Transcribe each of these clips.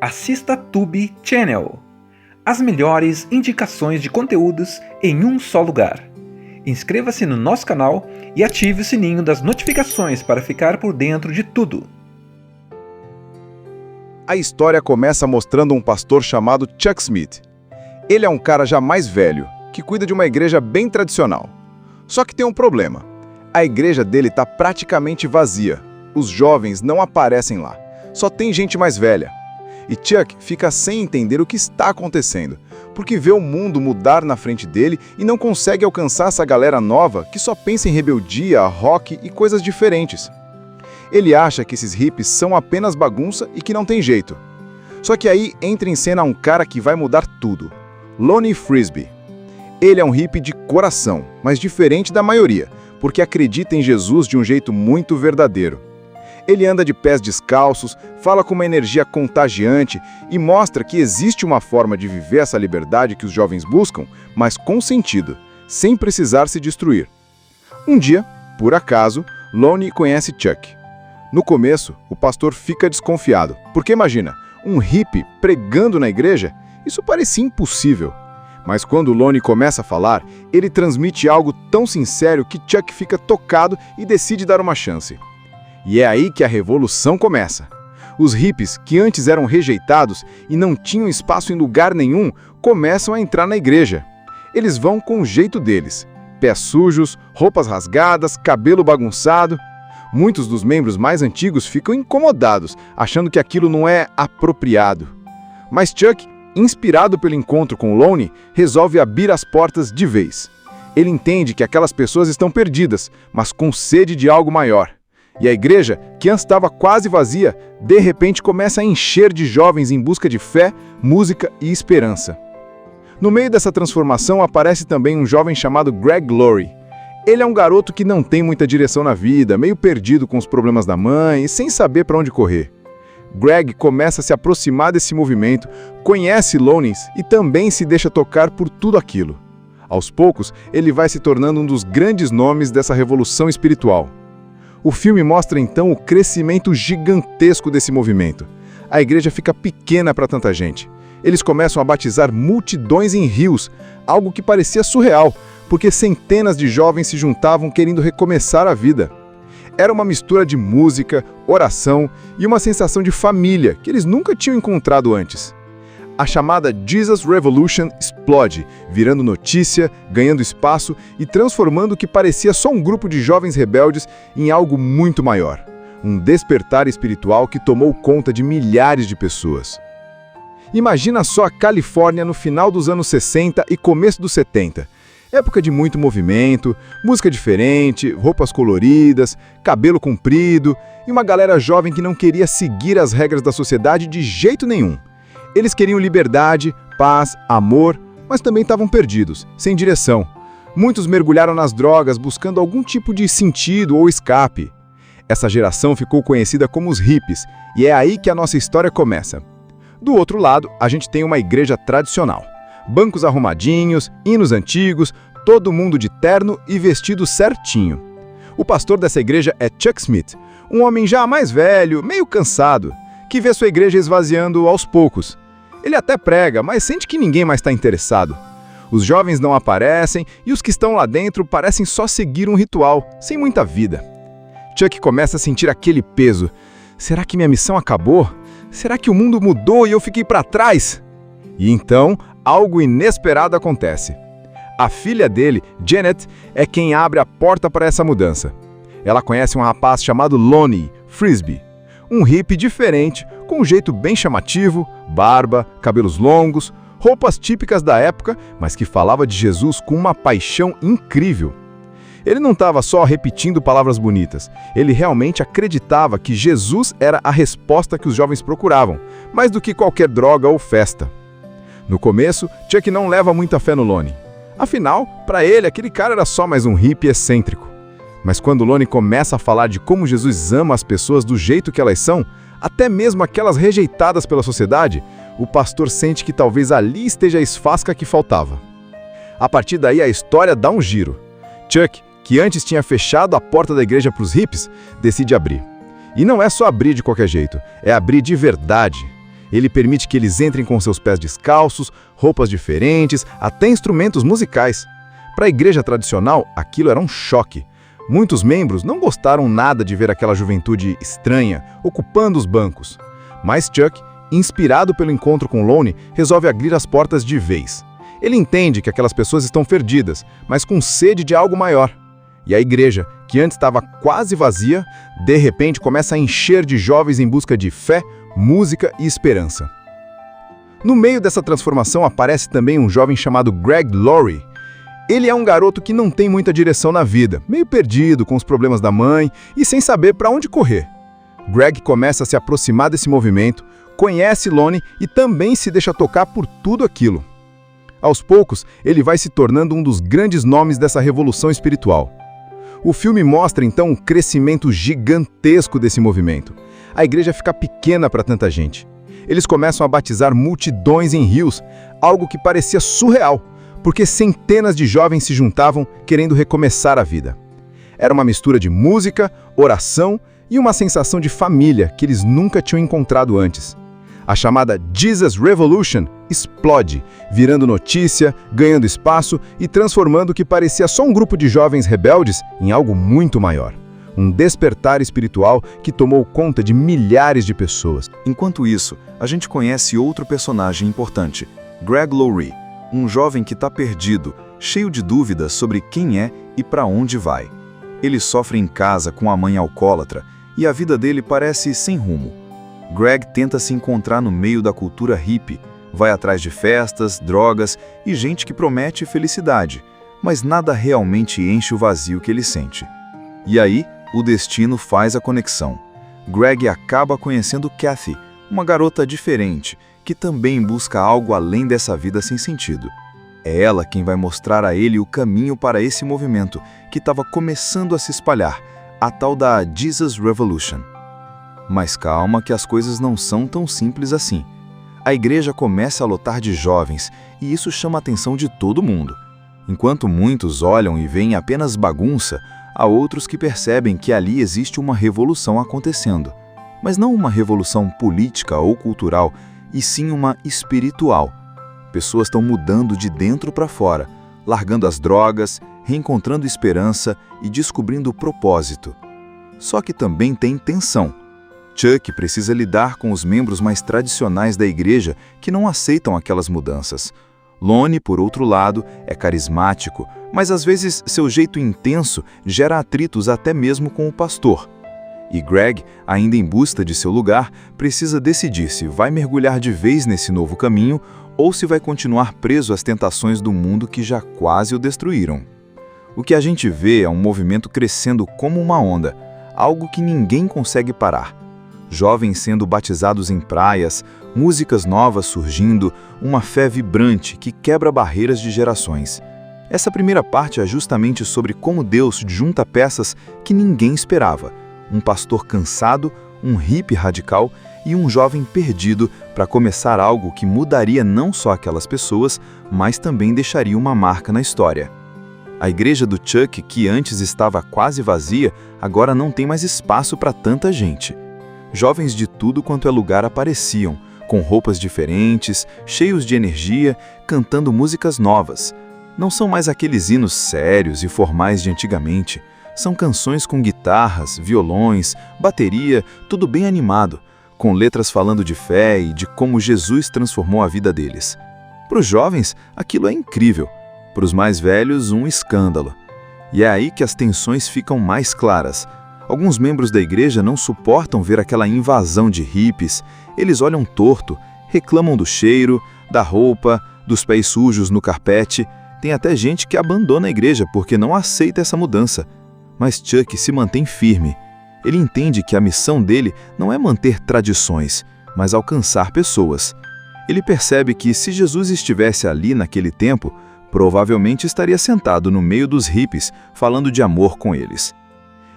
Assista Tube Channel. As melhores indicações de conteúdos em um só lugar. Inscreva-se no nosso canal e ative o sininho das notificações para ficar por dentro de tudo. A história começa mostrando um pastor chamado Chuck Smith. Ele é um cara já mais velho, que cuida de uma igreja bem tradicional. Só que tem um problema. A igreja dele está praticamente vazia. Os jovens não aparecem lá. Só tem gente mais velha. E Chuck fica sem entender o que está acontecendo, porque vê o mundo mudar na frente dele e não consegue alcançar essa galera nova que só pensa em rebeldia, rock e coisas diferentes. Ele acha que esses hippies são apenas bagunça e que não tem jeito. Só que aí entra em cena um cara que vai mudar tudo, Lonnie Frisbee. Ele é um hippie de coração, mas diferente da maioria, porque acredita em Jesus de um jeito muito verdadeiro. Ele anda de pés descalços, fala com uma energia contagiante e mostra que existe uma forma de viver essa liberdade que os jovens buscam, mas com sentido, sem precisar se destruir. Um dia, por acaso, Lonnie conhece Chuck. No começo, o pastor fica desconfiado, porque imagina, um hippie pregando na igreja? Isso parecia impossível. Mas quando Lonnie começa a falar, ele transmite algo tão sincero que Chuck fica tocado e decide dar uma chance. E é aí que a revolução começa. Os hippies, que antes eram rejeitados e não tinham espaço em lugar nenhum, começam a entrar na igreja. Eles vão com o jeito deles. Pés sujos, roupas rasgadas, cabelo bagunçado. Muitos dos membros mais antigos ficam incomodados, achando que aquilo não é apropriado. Mas Chuck, inspirado pelo encontro com Lonnie, resolve abrir as portas de vez. Ele entende que aquelas pessoas estão perdidas, mas com sede de algo maior. E a igreja, que antes estava quase vazia, de repente começa a encher de jovens em busca de fé, música e esperança. No meio dessa transformação aparece também um jovem chamado Greg Laurie. Ele é um garoto que não tem muita direção na vida, meio perdido com os problemas da mãe e sem saber para onde correr. Greg começa a se aproximar desse movimento, conhece Lonnie e também se deixa tocar por tudo aquilo. Aos poucos, ele vai se tornando um dos grandes nomes dessa revolução espiritual. O filme mostra então o crescimento gigantesco desse movimento. A igreja fica pequena para tanta gente. Eles começam a batizar multidões em rios, algo que parecia surreal, porque centenas de jovens se juntavam querendo recomeçar a vida. Era uma mistura de música, oração e uma sensação de família que eles nunca tinham encontrado antes. A chamada Jesus Revolution explode, virando notícia, ganhando espaço e transformando o que parecia só um grupo de jovens rebeldes em algo muito maior. Um despertar espiritual que tomou conta de milhares de pessoas. Imagina só a Califórnia no final dos anos 60 e começo dos 70. Época de muito movimento, música diferente, roupas coloridas, cabelo comprido e uma galera jovem que não queria seguir as regras da sociedade de jeito nenhum. Eles queriam liberdade, paz, amor, mas também estavam perdidos, sem direção. Muitos mergulharam nas drogas buscando algum tipo de sentido ou escape. Essa geração ficou conhecida como os hippies, e é aí que a nossa história começa. Do outro lado, a gente tem uma igreja tradicional. Bancos arrumadinhos, hinos antigos, todo mundo de terno e vestido certinho. O pastor dessa igreja é Chuck Smith, um homem já mais velho, meio cansado, que vê sua igreja esvaziando aos poucos. Ele até prega, mas sente que ninguém mais está interessado. Os jovens não aparecem e os que estão lá dentro parecem só seguir um ritual, sem muita vida. Chuck começa a sentir aquele peso. Será que minha missão acabou? Será que o mundo mudou e eu fiquei para trás? E então, algo inesperado acontece. A filha dele, Janet, é quem abre a porta para essa mudança. Ela conhece um rapaz chamado Lonnie Frisbee, um hippie diferente, com um jeito bem chamativo, barba, cabelos longos, roupas típicas da época, mas que falava de Jesus com uma paixão incrível. Ele não estava só repetindo palavras bonitas, ele realmente acreditava que Jesus era a resposta que os jovens procuravam, mais do que qualquer droga ou festa. No começo, Chuck não leva muita fé no Lonnie. Afinal, para ele, aquele cara era só mais um hippie excêntrico. Mas quando Lonnie começa a falar de como Jesus ama as pessoas do jeito que elas são, até mesmo aquelas rejeitadas pela sociedade, o pastor sente que talvez ali esteja a esfasca que faltava. A partir daí, a história dá um giro. Chuck, que antes tinha fechado a porta da igreja para os hippies, decide abrir. E não é só abrir de qualquer jeito, é abrir de verdade. Ele permite que eles entrem com seus pés descalços, roupas diferentes, até instrumentos musicais. Para a igreja tradicional, aquilo era um choque. Muitos membros não gostaram nada de ver aquela juventude estranha ocupando os bancos. Mas Chuck, inspirado pelo encontro com Lonnie, resolve abrir as portas de vez. Ele entende que aquelas pessoas estão perdidas, mas com sede de algo maior. E a igreja, que antes estava quase vazia, de repente começa a encher de jovens em busca de fé, música e esperança. No meio dessa transformação aparece também um jovem chamado Greg Laurie. Ele é um garoto que não tem muita direção na vida, meio perdido com os problemas da mãe e sem saber para onde correr. Greg começa a se aproximar desse movimento, conhece Lonnie e também se deixa tocar por tudo aquilo. Aos poucos, ele vai se tornando um dos grandes nomes dessa revolução espiritual. O filme mostra então um crescimento gigantesco desse movimento. A igreja fica pequena para tanta gente. Eles começam a batizar multidões em rios, algo que parecia surreal, porque centenas de jovens se juntavam querendo recomeçar a vida. Era uma mistura de música, oração e uma sensação de família que eles nunca tinham encontrado antes. A chamada Jesus Revolution explode, virando notícia, ganhando espaço e transformando o que parecia só um grupo de jovens rebeldes em algo muito maior. Um despertar espiritual que tomou conta de milhares de pessoas. Enquanto isso, a gente conhece outro personagem importante, Greg Laurie, um jovem que está perdido, cheio de dúvidas sobre quem é e para onde vai. Ele sofre em casa com a mãe alcoólatra e a vida dele parece sem rumo. Greg tenta se encontrar no meio da cultura hippie, vai atrás de festas, drogas e gente que promete felicidade, mas nada realmente enche o vazio que ele sente. E aí, o destino faz a conexão. Greg acaba conhecendo Kathy, uma garota diferente, que também busca algo além dessa vida sem sentido. É ela quem vai mostrar a ele o caminho para esse movimento, que estava começando a se espalhar, a tal da Jesus Revolution. Mas calma que as coisas não são tão simples assim. A igreja começa a lotar de jovens, e isso chama a atenção de todo mundo. Enquanto muitos olham e veem apenas bagunça, há outros que percebem que ali existe uma revolução acontecendo. Mas não uma revolução política ou cultural, e sim uma espiritual. Pessoas estão mudando de dentro para fora, largando as drogas, reencontrando esperança e descobrindo o propósito. Só que também tem tensão. Chuck precisa lidar com os membros mais tradicionais da igreja que não aceitam aquelas mudanças. Lonnie, por outro lado, é carismático, mas às vezes seu jeito intenso gera atritos até mesmo com o pastor. E Greg, ainda em busca de seu lugar, precisa decidir se vai mergulhar de vez nesse novo caminho ou se vai continuar preso às tentações do mundo que já quase o destruíram. O que a gente vê é um movimento crescendo como uma onda, algo que ninguém consegue parar. Jovens sendo batizados em praias, músicas novas surgindo, uma fé vibrante que quebra barreiras de gerações. Essa primeira parte é justamente sobre como Deus junta peças que ninguém esperava. Um pastor cansado, um hippie radical e um jovem perdido para começar algo que mudaria não só aquelas pessoas, mas também deixaria uma marca na história. A igreja do Chuck, que antes estava quase vazia, agora não tem mais espaço para tanta gente. Jovens de tudo quanto é lugar apareciam, com roupas diferentes, cheios de energia, cantando músicas novas. Não são mais aqueles hinos sérios e formais de antigamente. São canções com guitarras, violões, bateria, tudo bem animado, com letras falando de fé e de como Jesus transformou a vida deles. Para os jovens, aquilo é incrível. Para os mais velhos, um escândalo. E é aí que as tensões ficam mais claras. Alguns membros da igreja não suportam ver aquela invasão de hippies. Eles olham torto, reclamam do cheiro, da roupa, dos pés sujos no carpete. Tem até gente que abandona a igreja porque não aceita essa mudança. Mas Chuck se mantém firme. Ele entende que a missão dele não é manter tradições, mas alcançar pessoas. Ele percebe que se Jesus estivesse ali naquele tempo, provavelmente estaria sentado no meio dos hippies, falando de amor com eles.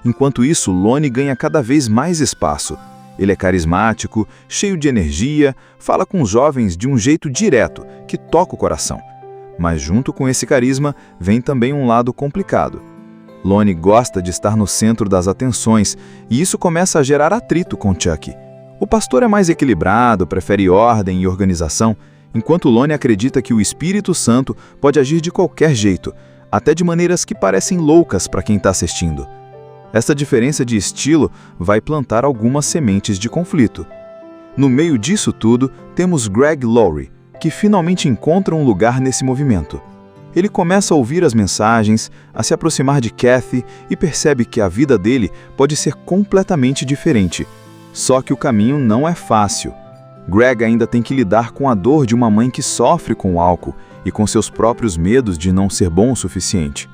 Enquanto isso, Lonnie ganha cada vez mais espaço. Ele é carismático, cheio de energia, fala com os jovens de um jeito direto, que toca o coração. Mas junto com esse carisma, vem também um lado complicado. Lonnie gosta de estar no centro das atenções e isso começa a gerar atrito com Chuck. O pastor é mais equilibrado, prefere ordem e organização, enquanto Lonnie acredita que o Espírito Santo pode agir de qualquer jeito, até de maneiras que parecem loucas para quem está assistindo. Essa diferença de estilo vai plantar algumas sementes de conflito. No meio disso tudo, temos Greg Laurie, que finalmente encontra um lugar nesse movimento. Ele começa a ouvir as mensagens, a se aproximar de Kathy e percebe que a vida dele pode ser completamente diferente. Só que o caminho não é fácil. Greg ainda tem que lidar com a dor de uma mãe que sofre com o álcool e com seus próprios medos de não ser bom o suficiente.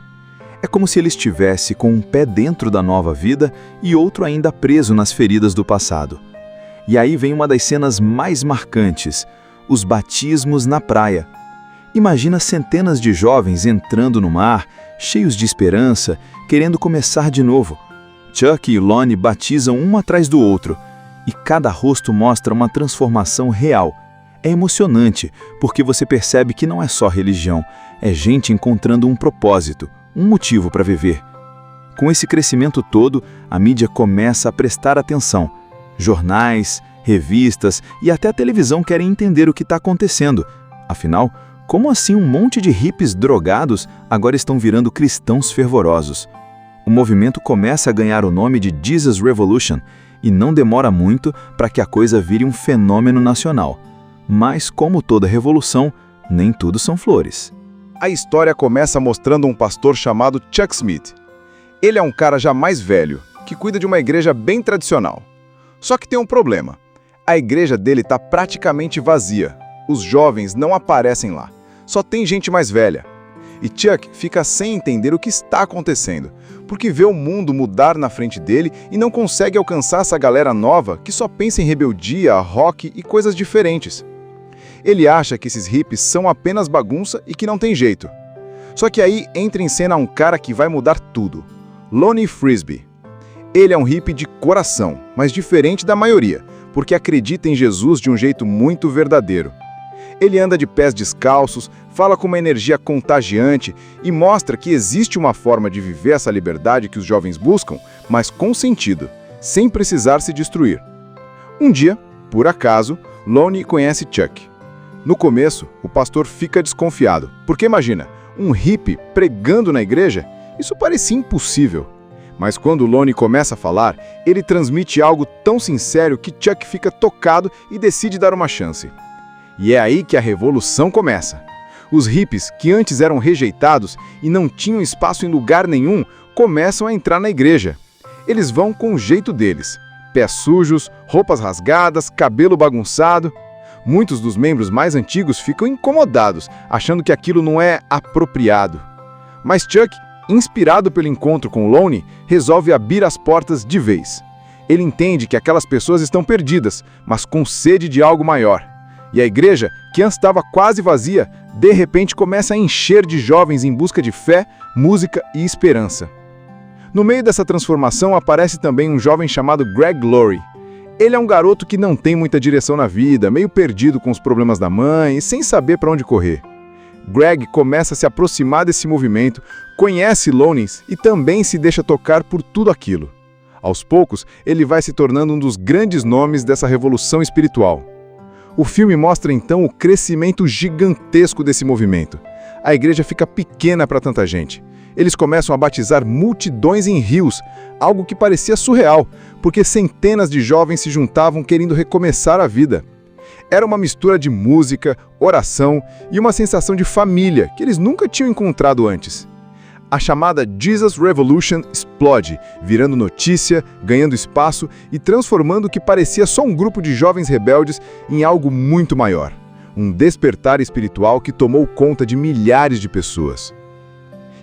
É como se ele estivesse com um pé dentro da nova vida e outro ainda preso nas feridas do passado. E aí vem uma das cenas mais marcantes, os batismos na praia. Imagina centenas de jovens entrando no mar, cheios de esperança, querendo começar de novo. Chuck e Lonnie batizam um atrás do outro, e cada rosto mostra uma transformação real. É emocionante, porque você percebe que não é só religião, é gente encontrando um propósito, um motivo para viver. Com esse crescimento todo, a mídia começa a prestar atenção. Jornais, revistas e até a televisão querem entender o que está acontecendo. Afinal, como assim um monte de hippies drogados agora estão virando cristãos fervorosos? O movimento começa a ganhar o nome de Jesus Revolution e não demora muito para que a coisa vire um fenômeno nacional. Mas, como toda revolução, nem tudo são flores. A história começa mostrando um pastor chamado Chuck Smith. Ele é um cara já mais velho, que cuida de uma igreja bem tradicional. Só que tem um problema. A igreja dele está praticamente vazia. Os jovens não aparecem lá. Só tem gente mais velha. E Chuck fica sem entender o que está acontecendo, porque vê o mundo mudar na frente dele e não consegue alcançar essa galera nova que só pensa em rebeldia, rock e coisas diferentes. Ele acha que esses hippies são apenas bagunça e que não tem jeito. Só que aí entra em cena um cara que vai mudar tudo. Lonnie Frisbee. Ele é um hippie de coração, mas diferente da maioria, porque acredita em Jesus de um jeito muito verdadeiro. Ele anda de pés descalços, fala com uma energia contagiante e mostra que existe uma forma de viver essa liberdade que os jovens buscam, mas com sentido, sem precisar se destruir. Um dia, por acaso, Lonnie conhece Chuck. No começo, o pastor fica desconfiado, porque imagina, um hippie pregando na igreja? Isso parecia impossível. Mas quando Lonnie começa a falar, ele transmite algo tão sincero que Chuck fica tocado e decide dar uma chance. E é aí que a revolução começa. Os hippies, que antes eram rejeitados e não tinham espaço em lugar nenhum, começam a entrar na igreja. Eles vão com o jeito deles. Pés sujos, roupas rasgadas, cabelo bagunçado. Muitos dos membros mais antigos ficam incomodados, achando que aquilo não é apropriado. Mas Chuck, inspirado pelo encontro com Lonnie, resolve abrir as portas de vez. Ele entende que aquelas pessoas estão perdidas, mas com sede de algo maior. E a igreja, que antes estava quase vazia, de repente começa a encher de jovens em busca de fé, música e esperança. No meio dessa transformação aparece também um jovem chamado Greg Laurie. Ele é um garoto que não tem muita direção na vida, meio perdido com os problemas da mãe e sem saber para onde correr. Greg começa a se aproximar desse movimento, conhece Lonnie e também se deixa tocar por tudo aquilo. Aos poucos, ele vai se tornando um dos grandes nomes dessa revolução espiritual. O filme mostra então o crescimento gigantesco desse movimento. A igreja fica pequena para tanta gente. Eles começam a batizar multidões em rios, algo que parecia surreal, porque centenas de jovens se juntavam querendo recomeçar a vida. Era uma mistura de música, oração e uma sensação de família que eles nunca tinham encontrado antes. A chamada Jesus Revolution explode, virando notícia, ganhando espaço e transformando o que parecia só um grupo de jovens rebeldes em algo muito maior. Um despertar espiritual que tomou conta de milhares de pessoas.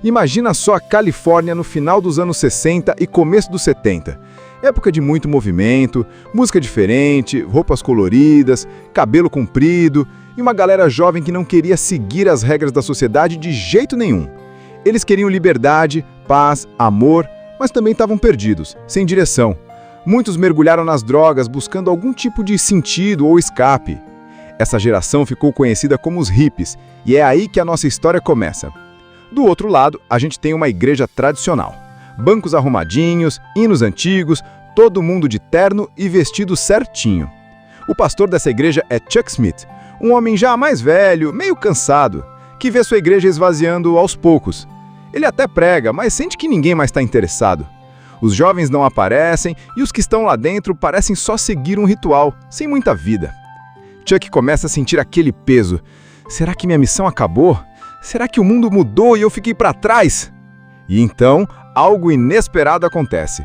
Imagina só a Califórnia no final dos anos 60 e começo dos 70. Época de muito movimento, música diferente, roupas coloridas, cabelo comprido e uma galera jovem que não queria seguir as regras da sociedade de jeito nenhum. Eles queriam liberdade, paz, amor, mas também estavam perdidos, sem direção. Muitos mergulharam nas drogas buscando algum tipo de sentido ou escape. Essa geração ficou conhecida como os hippies, e é aí que a nossa história começa. Do outro lado, a gente tem uma igreja tradicional. bancos arrumadinhos, hinos antigos, todo mundo de terno e vestido certinho. O pastor dessa igreja é Chuck Smith, um homem já mais velho, meio cansado, que vê sua igreja esvaziando aos poucos. Ele até prega, mas sente que ninguém mais está interessado. Os jovens não aparecem e os que estão lá dentro parecem só seguir um ritual, sem muita vida. Chuck começa a sentir aquele peso. Será que minha missão acabou? Será que o mundo mudou e eu fiquei para trás? E então, algo inesperado acontece.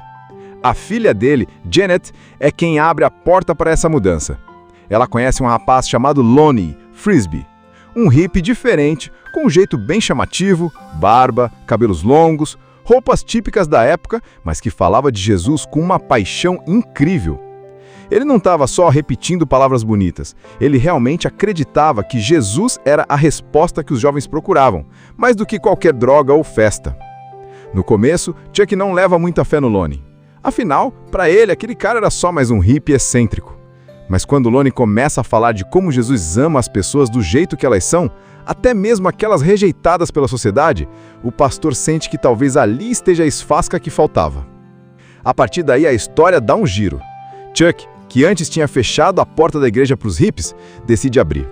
A filha dele, Janet, é quem abre a porta para essa mudança. Ela conhece um rapaz chamado Lonnie Frisbee, um hippie diferente, com um jeito bem chamativo, barba, cabelos longos, roupas típicas da época, mas que falava de Jesus com uma paixão incrível. Ele não estava só repetindo palavras bonitas, ele realmente acreditava que Jesus era a resposta que os jovens procuravam, mais do que qualquer droga ou festa. No começo, Chuck não leva muita fé no Lonnie. Afinal, para ele, aquele cara era só mais um hippie excêntrico. Mas quando Lonnie começa a falar de como Jesus ama as pessoas do jeito que elas são, até mesmo aquelas rejeitadas pela sociedade, o pastor sente que talvez ali esteja a esfasca que faltava. A partir daí, a história dá um giro. Chuck, que antes tinha fechado a porta da igreja para os hippies, decide abrir.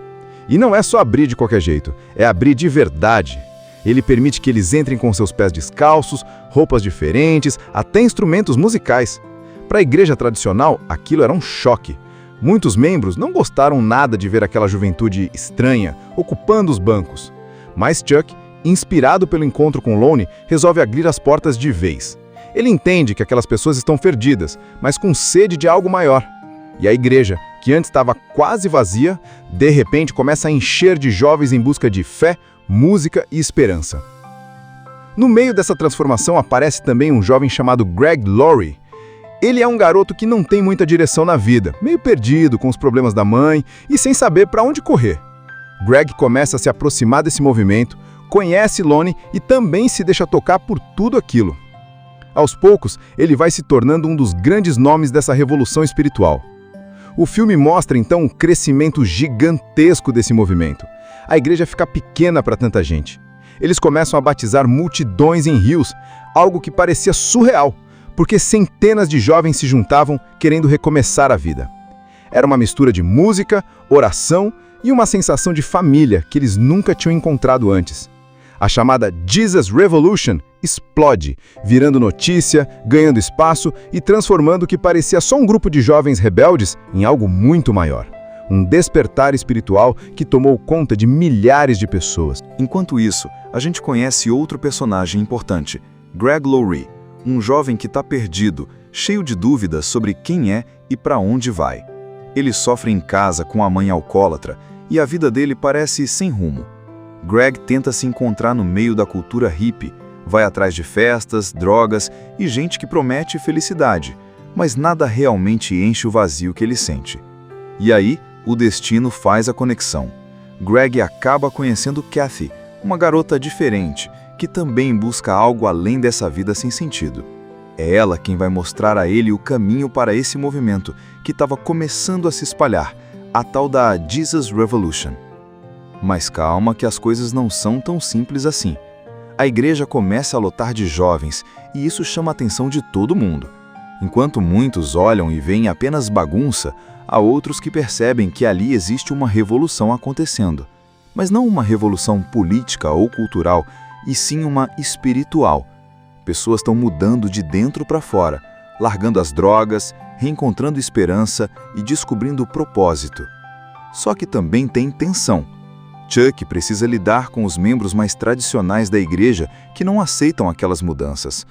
E não é só abrir de qualquer jeito, é abrir de verdade. Ele permite que eles entrem com seus pés descalços, roupas diferentes, até instrumentos musicais. Para a igreja tradicional, aquilo era um choque. Muitos membros não gostaram nada de ver aquela juventude estranha ocupando os bancos. Mas Chuck, inspirado pelo encontro com Lonnie, resolve abrir as portas de vez. Ele entende que aquelas pessoas estão perdidas, mas com sede de algo maior. E a igreja, que antes estava quase vazia, de repente começa a encher de jovens em busca de fé, música e esperança. No meio dessa transformação aparece também um jovem chamado Greg Laurie. Ele é um garoto que não tem muita direção na vida, meio perdido com os problemas da mãe e sem saber para onde correr. Greg começa a se aproximar desse movimento, conhece Lonnie e também se deixa tocar por tudo aquilo. Aos poucos, ele vai se tornando um dos grandes nomes dessa revolução espiritual. O filme mostra então o crescimento gigantesco desse movimento. A igreja fica pequena para tanta gente. Eles começam a batizar multidões em rios, algo que parecia surreal, porque centenas de jovens se juntavam querendo recomeçar a vida. Era uma mistura de música, oração e uma sensação de família que eles nunca tinham encontrado antes. A chamada Jesus Revolution explode, virando notícia, ganhando espaço e transformando o que parecia só um grupo de jovens rebeldes em algo muito maior. Um despertar espiritual que tomou conta de milhares de pessoas. Enquanto isso, a gente conhece outro personagem importante, Greg Laurie, um jovem que está perdido, cheio de dúvidas sobre quem é e para onde vai. Ele sofre em casa com a mãe alcoólatra e a vida dele parece sem rumo. Greg tenta se encontrar no meio da cultura hippie, vai atrás de festas, drogas e gente que promete felicidade, mas nada realmente enche o vazio que ele sente. E aí, o destino faz a conexão. Greg acaba conhecendo Kathy, uma garota diferente, que também busca algo além dessa vida sem sentido. É ela quem vai mostrar a ele o caminho para esse movimento que estava começando a se espalhar, a tal da Jesus Revolution. Mas calma que as coisas não são tão simples assim. A igreja começa a lotar de jovens e isso chama a atenção de todo mundo. Enquanto muitos olham e veem apenas bagunça, há outros que percebem que ali existe uma revolução acontecendo. Mas não uma revolução política ou cultural, e sim uma espiritual. Pessoas estão mudando de dentro para fora, largando as drogas, reencontrando esperança e descobrindo o propósito. Só que também tem tensão. Chuck precisa lidar com os membros mais tradicionais da igreja que não aceitam aquelas mudanças.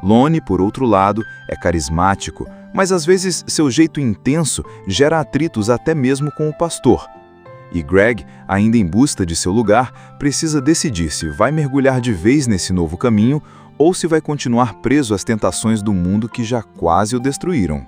Lonnie, por outro lado, é carismático, mas às vezes seu jeito intenso gera atritos até mesmo com o pastor. E Greg, ainda em busca de seu lugar, precisa decidir se vai mergulhar de vez nesse novo caminho ou se vai continuar preso às tentações do mundo que já quase o destruíram.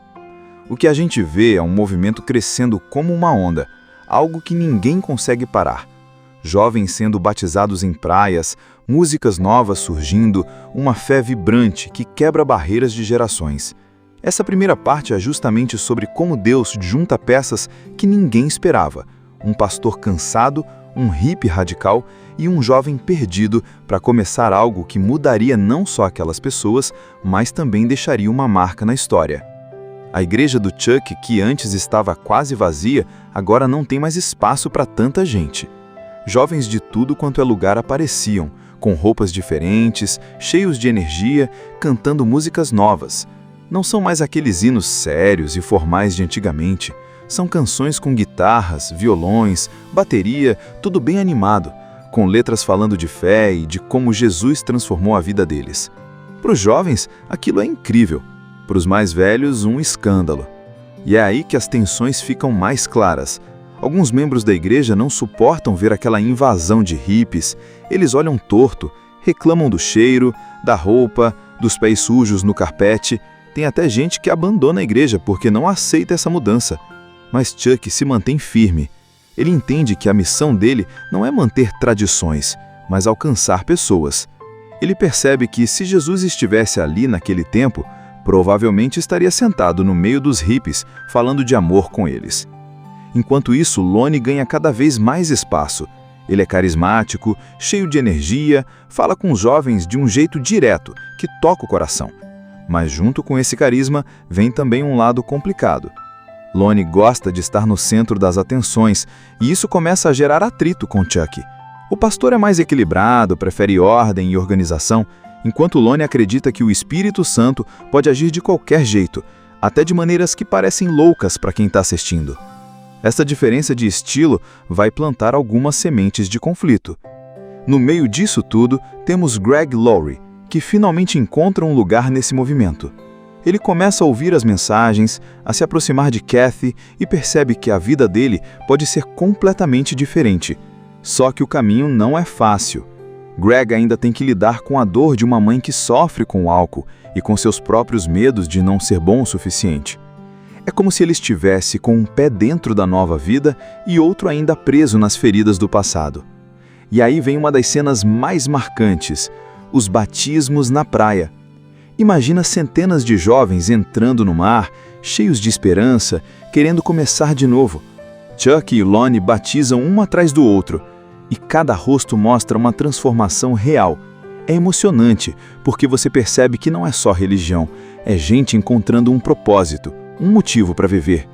O que a gente vê é um movimento crescendo como uma onda, algo que ninguém consegue parar. Jovens sendo batizados em praias, músicas novas surgindo, uma fé vibrante que quebra barreiras de gerações. Essa primeira parte é justamente sobre como Deus junta peças que ninguém esperava. Um pastor cansado, um hippie radical e um jovem perdido para começar algo que mudaria não só aquelas pessoas, mas também deixaria uma marca na história. A igreja do Chuck, que antes estava quase vazia, agora não tem mais espaço para tanta gente. Jovens de tudo quanto é lugar apareciam, com roupas diferentes, cheios de energia, cantando músicas novas. Não são mais aqueles hinos sérios e formais de antigamente. São canções com guitarras, violões, bateria, tudo bem animado, com letras falando de fé e de como Jesus transformou a vida deles. Para os jovens, aquilo é incrível. Para os mais velhos, um escândalo. E é aí que as tensões ficam mais claras. Alguns membros da igreja não suportam ver aquela invasão de hippies. Eles olham torto, reclamam do cheiro, da roupa, dos pés sujos no carpete. Tem até gente que abandona a igreja porque não aceita essa mudança. Mas Chuck se mantém firme. Ele entende que a missão dele não é manter tradições, mas alcançar pessoas. Ele percebe que se Jesus estivesse ali naquele tempo, provavelmente estaria sentado no meio dos hippies, falando de amor com eles. Enquanto isso, Lonnie ganha cada vez mais espaço. Ele é carismático, cheio de energia, fala com os jovens de um jeito direto, que toca o coração. Mas junto com esse carisma, vem também um lado complicado. Lonnie gosta de estar no centro das atenções, e isso começa a gerar atrito com Chuck. O pastor é mais equilibrado, prefere ordem e organização, enquanto Lonnie acredita que o Espírito Santo pode agir de qualquer jeito, até de maneiras que parecem loucas para quem está assistindo. Essa diferença de estilo vai plantar algumas sementes de conflito. No meio disso tudo, temos Greg Laurie, que finalmente encontra um lugar nesse movimento. Ele começa a ouvir as mensagens, a se aproximar de Kathy e percebe que a vida dele pode ser completamente diferente. Só que o caminho não é fácil. Greg ainda tem que lidar com a dor de uma mãe que sofre com o álcool e com seus próprios medos de não ser bom o suficiente. É como se ele estivesse com um pé dentro da nova vida e outro ainda preso nas feridas do passado. E aí vem uma das cenas mais marcantes, os batismos na praia. Imagina centenas de jovens entrando no mar, cheios de esperança, querendo começar de novo. Chuck e Lonnie batizam um atrás do outro, e cada rosto mostra uma transformação real. É emocionante, porque você percebe que não é só religião, é gente encontrando um propósito, um motivo para viver.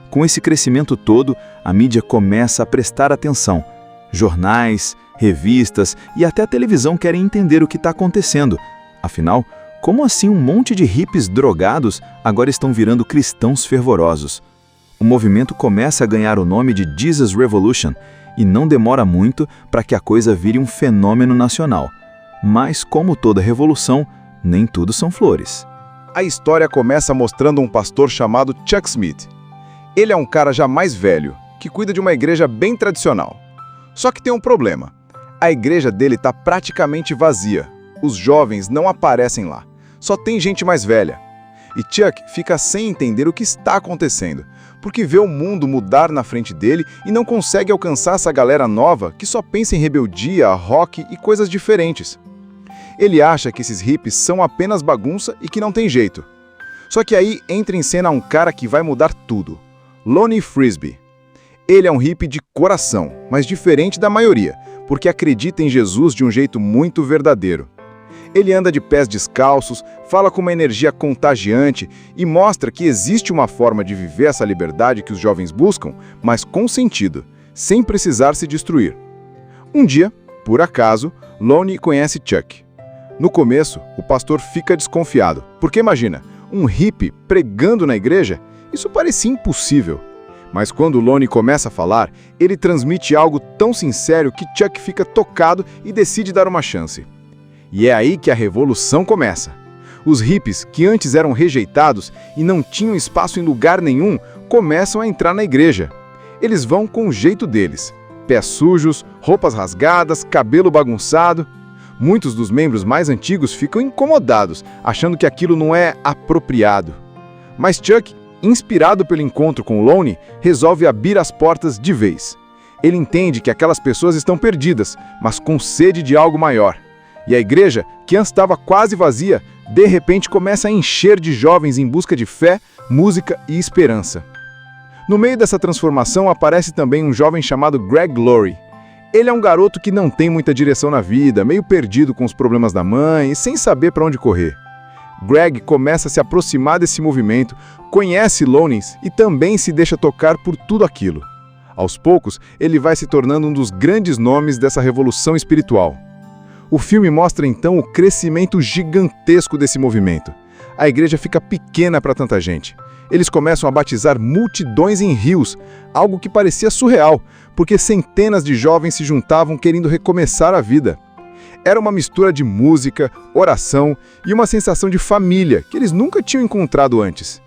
Com esse crescimento todo, a mídia começa a prestar atenção. Jornais, revistas e até a televisão querem entender o que está acontecendo. Afinal, como assim um monte de hippies drogados agora estão virando cristãos fervorosos? O movimento começa a ganhar o nome de Jesus Revolution e não demora muito para que a coisa vire um fenômeno nacional. Mas, como toda revolução, nem tudo são flores. A história começa mostrando um pastor chamado Chuck Smith. Ele é um cara já mais velho, que cuida de uma igreja bem tradicional. Só que tem um problema. A igreja dele está praticamente vazia. Os jovens não aparecem lá. Só tem gente mais velha. E Chuck fica sem entender o que está acontecendo, porque vê o mundo mudar na frente dele e não consegue alcançar essa galera nova que só pensa em rebeldia, rock e coisas diferentes. Ele acha que esses hippies são apenas bagunça e que não tem jeito. Só que aí entra em cena um cara que vai mudar tudo, Lonnie Frisbee. Ele é um hippie de coração, mas diferente da maioria, porque acredita em Jesus de um jeito muito verdadeiro. Ele anda de pés descalços, fala com uma energia contagiante e mostra que existe uma forma de viver essa liberdade que os jovens buscam, mas com sentido, sem precisar se destruir. Um dia, por acaso, Lonnie conhece Chuck. No começo, o pastor fica desconfiado, porque imagina, um hippie pregando na igreja? Isso parecia impossível. Mas quando Lonnie começa a falar, ele transmite algo tão sincero que Chuck fica tocado e decide dar uma chance. E é aí que a revolução começa. Os hippies, que antes eram rejeitados e não tinham espaço em lugar nenhum, começam a entrar na igreja. Eles vão com o jeito deles. Pés sujos, roupas rasgadas, cabelo bagunçado. Muitos dos membros mais antigos ficam incomodados, achando que aquilo não é apropriado. Mas Chuck, inspirado pelo encontro com Lonnie, resolve abrir as portas de vez. Ele entende que aquelas pessoas estão perdidas, mas com sede de algo maior. E a igreja, que antes estava quase vazia, de repente começa a encher de jovens em busca de fé, música e esperança. No meio dessa transformação aparece também um jovem chamado Greg Laurie. Ele é um garoto que não tem muita direção na vida, meio perdido com os problemas da mãe e sem saber para onde correr. Greg começa a se aproximar desse movimento, conhece Loneys e também se deixa tocar por tudo aquilo. Aos poucos, ele vai se tornando um dos grandes nomes dessa revolução espiritual. O filme mostra então o crescimento gigantesco desse movimento. A igreja fica pequena para tanta gente. Eles começam a batizar multidões em rios, algo que parecia surreal, porque centenas de jovens se juntavam querendo recomeçar a vida. Era uma mistura de música, oração e uma sensação de família que eles nunca tinham encontrado antes.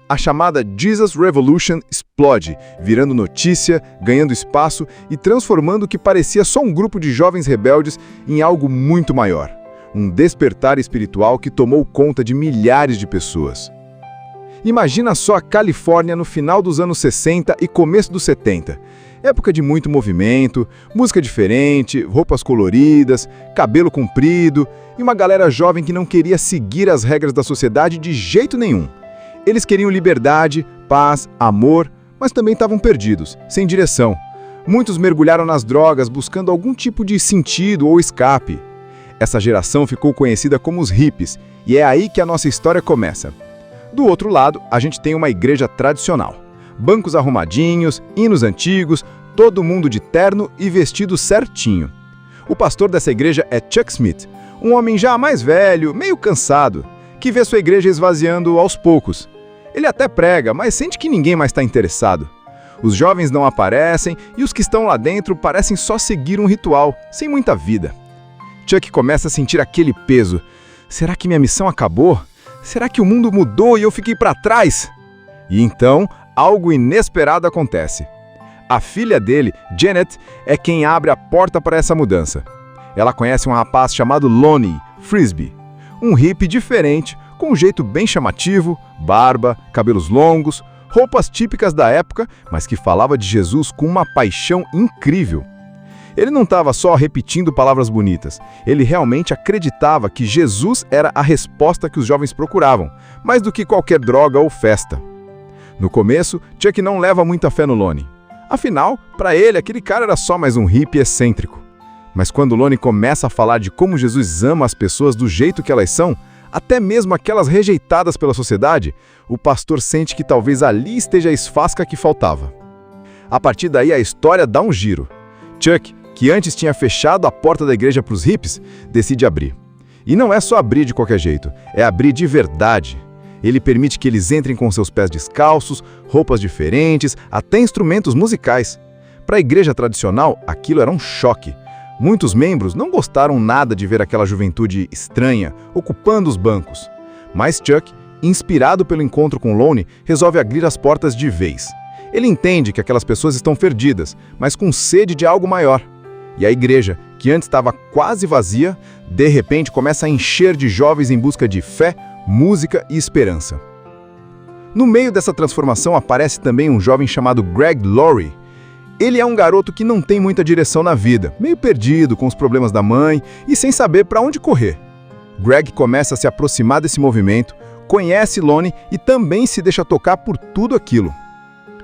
A chamada Jesus Revolution explode, virando notícia, ganhando espaço e transformando o que parecia só um grupo de jovens rebeldes em algo muito maior. Um despertar espiritual que tomou conta de milhares de pessoas. Imagina só a Califórnia no final dos anos 60 e começo dos 70. Época de muito movimento, música diferente, roupas coloridas, cabelo comprido e uma galera jovem que não queria seguir as regras da sociedade de jeito nenhum. Eles queriam liberdade, paz, amor, mas também estavam perdidos, sem direção. Muitos mergulharam nas drogas buscando algum tipo de sentido ou escape. Essa geração ficou conhecida como os hippies, e é aí que a nossa história começa. Do outro lado, a gente tem uma igreja tradicional. Bancos arrumadinhos, hinos antigos, todo mundo de terno e vestido certinho. O pastor dessa igreja é Chuck Smith, um homem já mais velho, meio cansado, que vê sua igreja esvaziando aos poucos. Ele até prega, mas sente que ninguém mais está interessado. Os jovens não aparecem e os que estão lá dentro parecem só seguir um ritual, sem muita vida. Chuck começa a sentir aquele peso. Será que minha missão acabou? Será que o mundo mudou e eu fiquei para trás? E então, algo inesperado acontece. A filha dele, Janet, é quem abre a porta para essa mudança. Ela conhece um rapaz chamado Lonnie Frisbee, um hippie diferente, com um jeito bem chamativo, barba, cabelos longos, roupas típicas da época, mas que falava de Jesus com uma paixão incrível. Ele não estava só repetindo palavras bonitas, ele realmente acreditava que Jesus era a resposta que os jovens procuravam, mais do que qualquer droga ou festa. No começo, Chuck não leva muita fé no Lonnie. Afinal, para ele, aquele cara era só mais um hippie excêntrico. Mas quando Lonnie começa a falar de como Jesus ama as pessoas do jeito que elas são, até mesmo aquelas rejeitadas pela sociedade, o pastor sente que talvez ali esteja a esfasca que faltava. A partir daí, a história dá um giro. Chuck, que antes tinha fechado a porta da igreja para os hippies, decide abrir. E não é só abrir de qualquer jeito, é abrir de verdade. Ele permite que eles entrem com seus pés descalços, roupas diferentes, até instrumentos musicais. Para a igreja tradicional, aquilo era um choque. Muitos membros não gostaram nada de ver aquela juventude estranha, ocupando os bancos. Mas Chuck, inspirado pelo encontro com Lonnie, resolve abrir as portas de vez. Ele entende que aquelas pessoas estão perdidas, mas com sede de algo maior. E a igreja, que antes estava quase vazia, de repente começa a encher de jovens em busca de fé, música e esperança. No meio dessa transformação aparece também um jovem chamado Greg Laurie. Ele é um garoto que não tem muita direção na vida, meio perdido com os problemas da mãe e sem saber para onde correr. Greg começa a se aproximar desse movimento, conhece Lonnie e também se deixa tocar por tudo aquilo.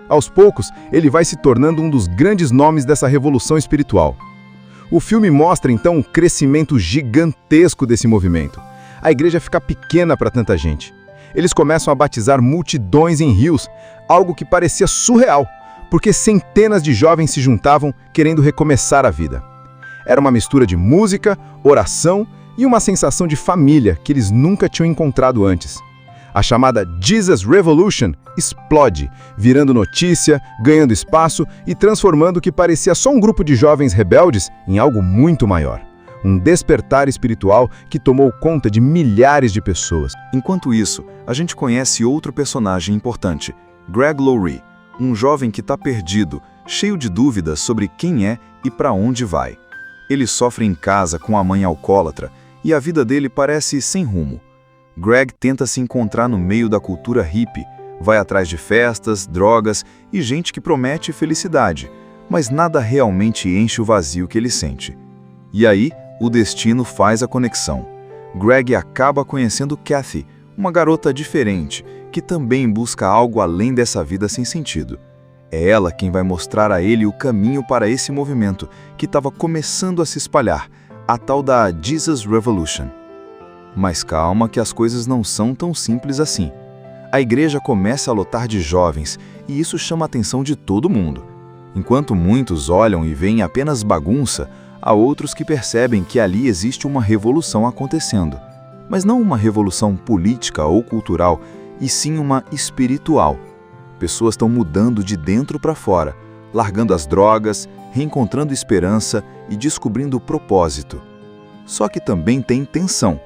Aos poucos, ele vai se tornando um dos grandes nomes dessa revolução espiritual. O filme mostra então um crescimento gigantesco desse movimento. A igreja fica pequena para tanta gente. Eles começam a batizar multidões em rios, algo que parecia surreal, porque centenas de jovens se juntavam querendo recomeçar a vida. Era uma mistura de música, oração e uma sensação de família que eles nunca tinham encontrado antes. A chamada Jesus Revolution explode, virando notícia, ganhando espaço e transformando o que parecia só um grupo de jovens rebeldes em algo muito maior. Um despertar espiritual que tomou conta de milhares de pessoas. Enquanto isso, a gente conhece outro personagem importante, Greg Laurie, um jovem que está perdido, cheio de dúvidas sobre quem é e para onde vai. Ele sofre em casa com a mãe alcoólatra e a vida dele parece sem rumo. Greg tenta se encontrar no meio da cultura hippie, vai atrás de festas, drogas e gente que promete felicidade, mas nada realmente enche o vazio que ele sente. E aí, o destino faz a conexão. Greg acaba conhecendo Kathy, uma garota diferente, que também busca algo além dessa vida sem sentido. É ela quem vai mostrar a ele o caminho para esse movimento que estava começando a se espalhar, a tal da Jesus Revolution. Mas calma que as coisas não são tão simples assim. A igreja começa a lotar de jovens e isso chama a atenção de todo mundo. Enquanto muitos olham e veem apenas bagunça, há outros que percebem que ali existe uma revolução acontecendo. Mas não uma revolução política ou cultural, e sim uma espiritual. Pessoas estão mudando de dentro para fora, largando as drogas, reencontrando esperança e descobrindo o propósito. Só que também tem tensão.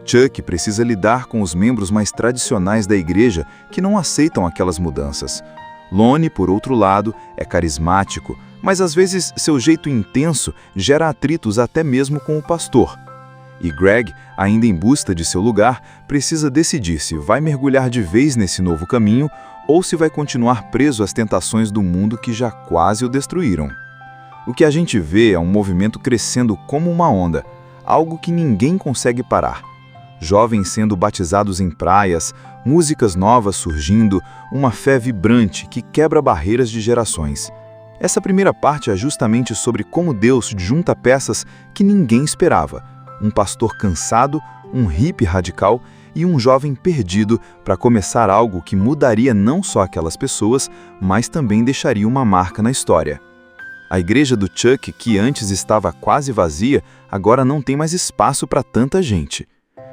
Chuck precisa lidar com os membros mais tradicionais da igreja que não aceitam aquelas mudanças. Lonnie, por outro lado, é carismático, mas às vezes seu jeito intenso gera atritos até mesmo com o pastor. E Greg, ainda em busca de seu lugar, precisa decidir se vai mergulhar de vez nesse novo caminho ou se vai continuar preso às tentações do mundo que já quase o destruíram. O que a gente vê é um movimento crescendo como uma onda, algo que ninguém consegue parar. Jovens sendo batizados em praias, músicas novas surgindo, uma fé vibrante que quebra barreiras de gerações. Essa primeira parte é justamente sobre como Deus junta peças que ninguém esperava. Um pastor cansado, um hippie radical e um jovem perdido para começar algo que mudaria não só aquelas pessoas, mas também deixaria uma marca na história. A igreja do Chuck, que antes estava quase vazia, agora não tem mais espaço para tanta gente.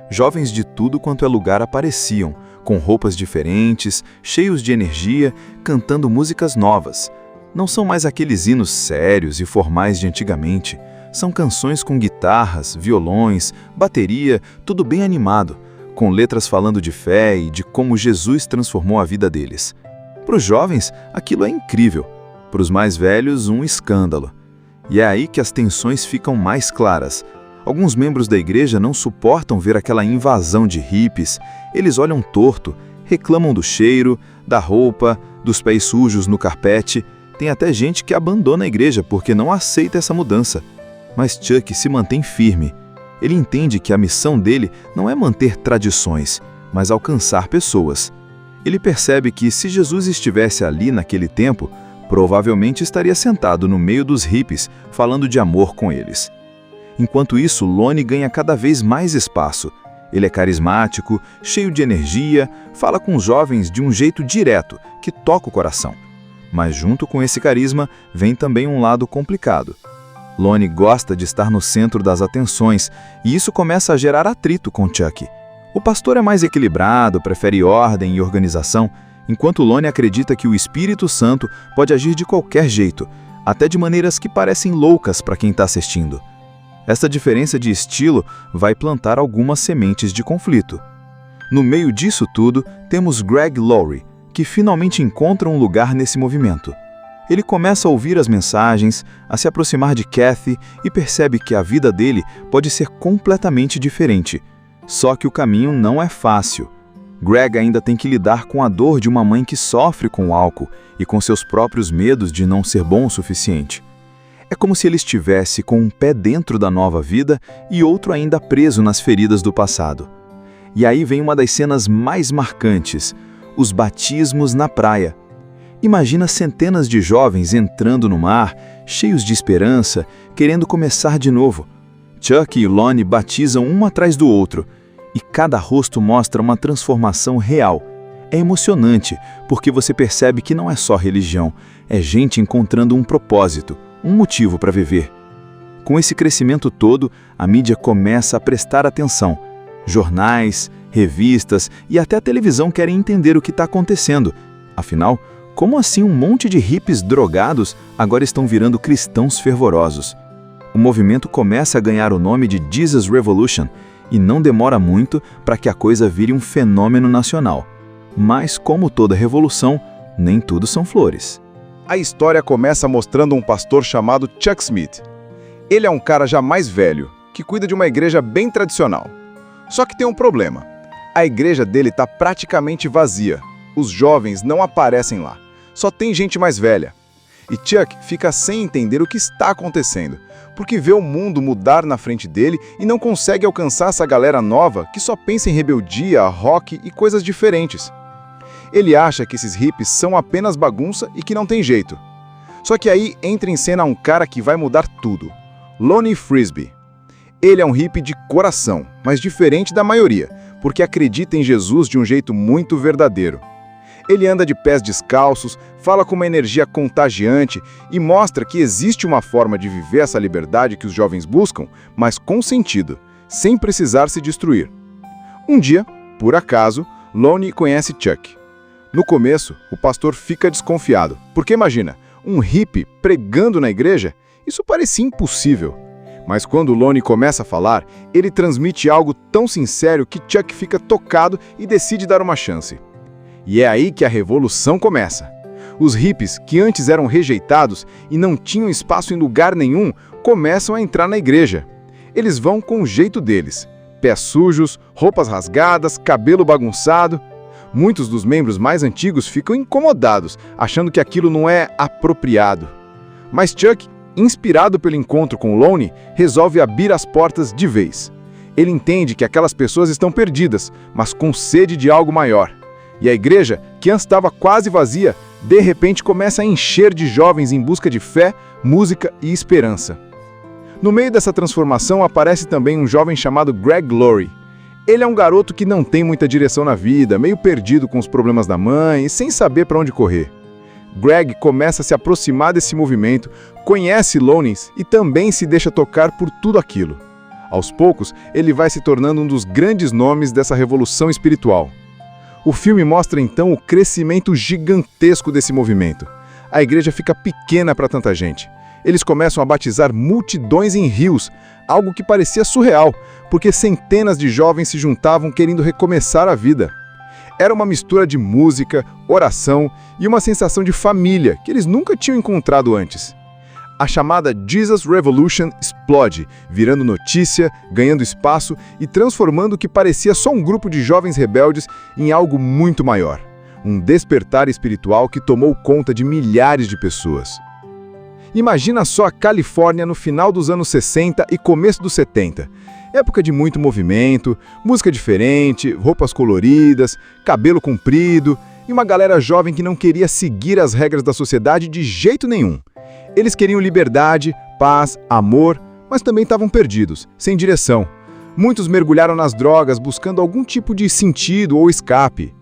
Jovens de tudo quanto é lugar apareciam, com roupas diferentes, cheios de energia, cantando músicas novas. Não são mais aqueles hinos sérios e formais de antigamente. São canções com guitarras, violões, bateria, tudo bem animado, com letras falando de fé e de como Jesus transformou a vida deles. Para os jovens, aquilo é incrível. Para os mais velhos, um escândalo. E é aí que as tensões ficam mais claras. Alguns membros da igreja não suportam ver aquela invasão de hippies. Eles olham torto, reclamam do cheiro, da roupa, dos pés sujos no carpete. Tem até gente que abandona a igreja porque não aceita essa mudança. Mas Chuck se mantém firme. Ele entende que a missão dele não é manter tradições, mas alcançar pessoas. Ele percebe que se Jesus estivesse ali naquele tempo, provavelmente estaria sentado no meio dos hippies, falando de amor com eles. Enquanto isso, Lonnie ganha cada vez mais espaço. Ele é carismático, cheio de energia, fala com os jovens de um jeito direto, que toca o coração. Mas junto com esse carisma, vem também um lado complicado. Lonnie gosta de estar no centro das atenções, e isso começa a gerar atrito com Chuck. O pastor é mais equilibrado, prefere ordem e organização, enquanto Lonnie acredita que o Espírito Santo pode agir de qualquer jeito, até de maneiras que parecem loucas para quem está assistindo. Essa diferença de estilo vai plantar algumas sementes de conflito. No meio disso tudo, temos Greg Laurie, que finalmente encontra um lugar nesse movimento. Ele começa a ouvir as mensagens, a se aproximar de Kathy e percebe que a vida dele pode ser completamente diferente. Só que o caminho não é fácil. Greg ainda tem que lidar com a dor de uma mãe que sofre com o álcool e com seus próprios medos de não ser bom o suficiente. É como se ele estivesse com um pé dentro da nova vida e outro ainda preso nas feridas do passado. E aí vem uma das cenas mais marcantes, os batismos na praia. Imagina centenas de jovens entrando no mar, cheios de esperança, querendo começar de novo. Chuck e Lonnie batizam um atrás do outro, e cada rosto mostra uma transformação real. É emocionante, porque você percebe que não é só religião, é gente encontrando um propósito, um motivo para viver. Com esse crescimento todo, a mídia começa a prestar atenção. Jornais, revistas e até a televisão querem entender o que está acontecendo. Afinal, como assim um monte de hippies drogados agora estão virando cristãos fervorosos? O movimento começa a ganhar o nome de Jesus Revolution e não demora muito para que a coisa vire um fenômeno nacional. Mas, como toda revolução, nem tudo são flores. A história começa mostrando um pastor chamado Chuck Smith. Ele é um cara já mais velho, que cuida de uma igreja bem tradicional. Só que tem um problema. A igreja dele está praticamente vazia. Os jovens não aparecem lá. Só tem gente mais velha. E Chuck fica sem entender o que está acontecendo, porque vê o mundo mudar na frente dele e não consegue alcançar essa galera nova que só pensa em rebeldia, rock e coisas diferentes. Ele acha que esses hippies são apenas bagunça e que não tem jeito. Só que aí entra em cena um cara que vai mudar tudo. Lonnie Frisbee. Ele é um hippie de coração, mas diferente da maioria, porque acredita em Jesus de um jeito muito verdadeiro. Ele anda de pés descalços, fala com uma energia contagiante e mostra que existe uma forma de viver essa liberdade que os jovens buscam, mas com sentido, sem precisar se destruir. Um dia, por acaso, Lonnie conhece Chuck. No começo, o pastor fica desconfiado, porque imagina, um hippie pregando na igreja? Isso parecia impossível. Mas quando Lonnie começa a falar, ele transmite algo tão sincero que Chuck fica tocado e decide dar uma chance. E é aí que a revolução começa. Os hippies, que antes eram rejeitados e não tinham espaço em lugar nenhum, começam a entrar na igreja. Eles vão com o jeito deles. Pés sujos, roupas rasgadas, cabelo bagunçado. Muitos dos membros mais antigos ficam incomodados, achando que aquilo não é apropriado. Mas Chuck, inspirado pelo encontro com Lonnie, resolve abrir as portas de vez. Ele entende que aquelas pessoas estão perdidas, mas com sede de algo maior. E a igreja, que antes estava quase vazia, de repente começa a encher de jovens em busca de fé, música e esperança. No meio dessa transformação aparece também um jovem chamado Greg Laurie. Ele é um garoto que não tem muita direção na vida, meio perdido com os problemas da mãe e sem saber para onde correr. Greg começa a se aproximar desse movimento, conhece Lonnie e também se deixa tocar por tudo aquilo. Aos poucos, ele vai se tornando um dos grandes nomes dessa revolução espiritual. O filme mostra então o crescimento gigantesco desse movimento. A igreja fica pequena para tanta gente. Eles começam a batizar multidões em rios, algo que parecia surreal, porque centenas de jovens se juntavam querendo recomeçar a vida. Era uma mistura de música, oração e uma sensação de família que eles nunca tinham encontrado antes. A chamada Jesus Revolution explode, virando notícia, ganhando espaço e transformando o que parecia só um grupo de jovens rebeldes em algo muito maior. Um despertar espiritual que tomou conta de milhares de pessoas. Imagina só a Califórnia no final dos anos 60 e começo dos 70. Época de muito movimento, música diferente, roupas coloridas, cabelo comprido e uma galera jovem que não queria seguir as regras da sociedade de jeito nenhum. Eles queriam liberdade, paz, amor, mas também estavam perdidos, sem direção. Muitos mergulharam nas drogas buscando algum tipo de sentido ou escape.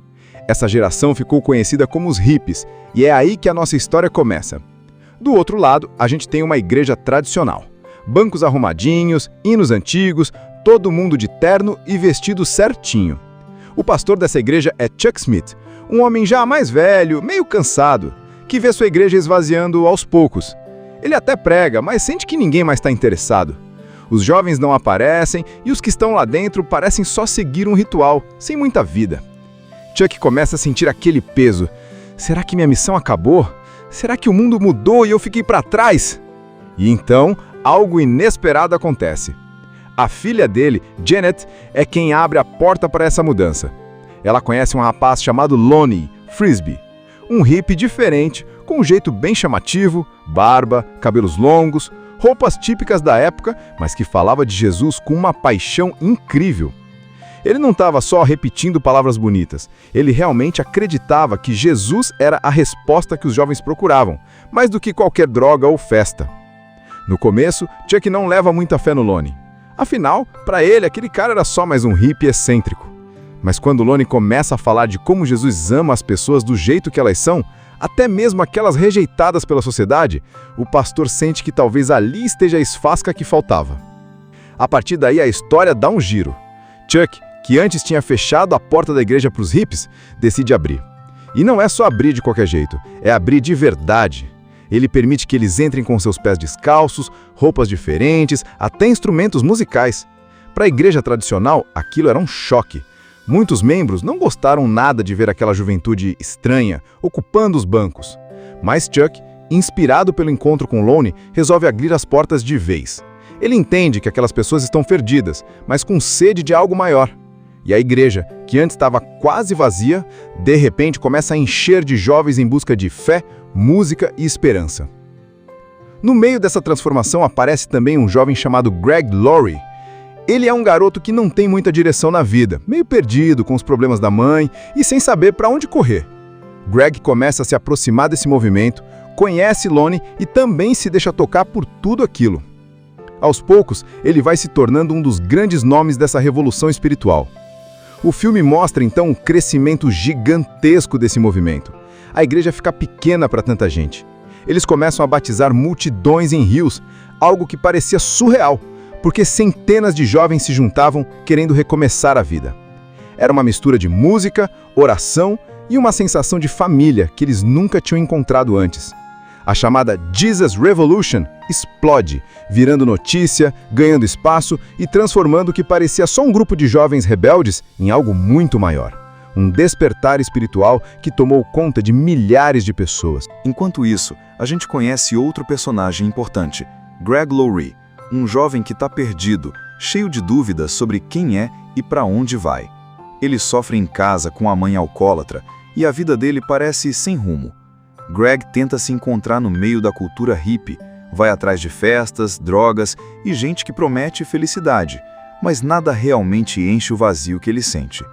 Essa geração ficou conhecida como os hippies, e é aí que a nossa história começa. Do outro lado, a gente tem uma igreja tradicional. Bancos arrumadinhos, hinos antigos, todo mundo de terno e vestido certinho. O pastor dessa igreja é Chuck Smith, um homem já mais velho, meio cansado, que vê sua igreja esvaziando aos poucos. Ele até prega, mas sente que ninguém mais está interessado. Os jovens não aparecem e os que estão lá dentro parecem só seguir um ritual, sem muita vida. Chuck começa a sentir aquele peso. Será que minha missão acabou? Será que o mundo mudou e eu fiquei para trás? E então, algo inesperado acontece. A filha dele, Janet, é quem abre a porta para essa mudança. Ela conhece um rapaz chamado Lonnie Frisbee, um hippie diferente, com um jeito bem chamativo, barba, cabelos longos, roupas típicas da época, mas que falava de Jesus com uma paixão incrível. Ele não estava só repetindo palavras bonitas, ele realmente acreditava que Jesus era a resposta que os jovens procuravam, mais do que qualquer droga ou festa. No começo, Chuck não leva muita fé no Lonnie. Afinal, para ele, aquele cara era só mais um hippie excêntrico. Mas quando Lonnie começa a falar de como Jesus ama as pessoas do jeito que elas são, até mesmo aquelas rejeitadas pela sociedade, o pastor sente que talvez ali esteja a esfasca que faltava. A partir daí, a história dá um giro. Chuck, que antes tinha fechado a porta da igreja para os hippies, decide abrir. E não é só abrir de qualquer jeito, é abrir de verdade. Ele permite que eles entrem com seus pés descalços, roupas diferentes, até instrumentos musicais. Para a igreja tradicional, aquilo era um choque. Muitos membros não gostaram nada de ver aquela juventude estranha, ocupando os bancos. Mas Chuck, inspirado pelo encontro com Lonnie, resolve abrir as portas de vez. Ele entende que aquelas pessoas estão perdidas, mas com sede de algo maior. E a igreja, que antes estava quase vazia, de repente começa a encher de jovens em busca de fé, música e esperança. No meio dessa transformação aparece também um jovem chamado Greg Laurie. Ele é um garoto que não tem muita direção na vida, meio perdido com os problemas da mãe e sem saber para onde correr. Greg começa a se aproximar desse movimento, conhece Lonnie e também se deixa tocar por tudo aquilo. Aos poucos, ele vai se tornando um dos grandes nomes dessa revolução espiritual. O filme mostra então um crescimento gigantesco desse movimento. A igreja fica pequena para tanta gente. Eles começam a batizar multidões em rios, algo que parecia surreal, porque centenas de jovens se juntavam querendo recomeçar a vida. Era uma mistura de música, oração e uma sensação de família que eles nunca tinham encontrado antes. A chamada Jesus Revolution explode, virando notícia, ganhando espaço e transformando o que parecia só um grupo de jovens rebeldes em algo muito maior. Um despertar espiritual que tomou conta de milhares de pessoas. Enquanto isso, a gente conhece outro personagem importante, Greg Laurie, um jovem que está perdido, cheio de dúvidas sobre quem é e para onde vai. Ele sofre em casa com a mãe alcoólatra e a vida dele parece sem rumo. Greg tenta se encontrar no meio da cultura hippie, vai atrás de festas, drogas e gente que promete felicidade, mas nada realmente enche o vazio que ele sente.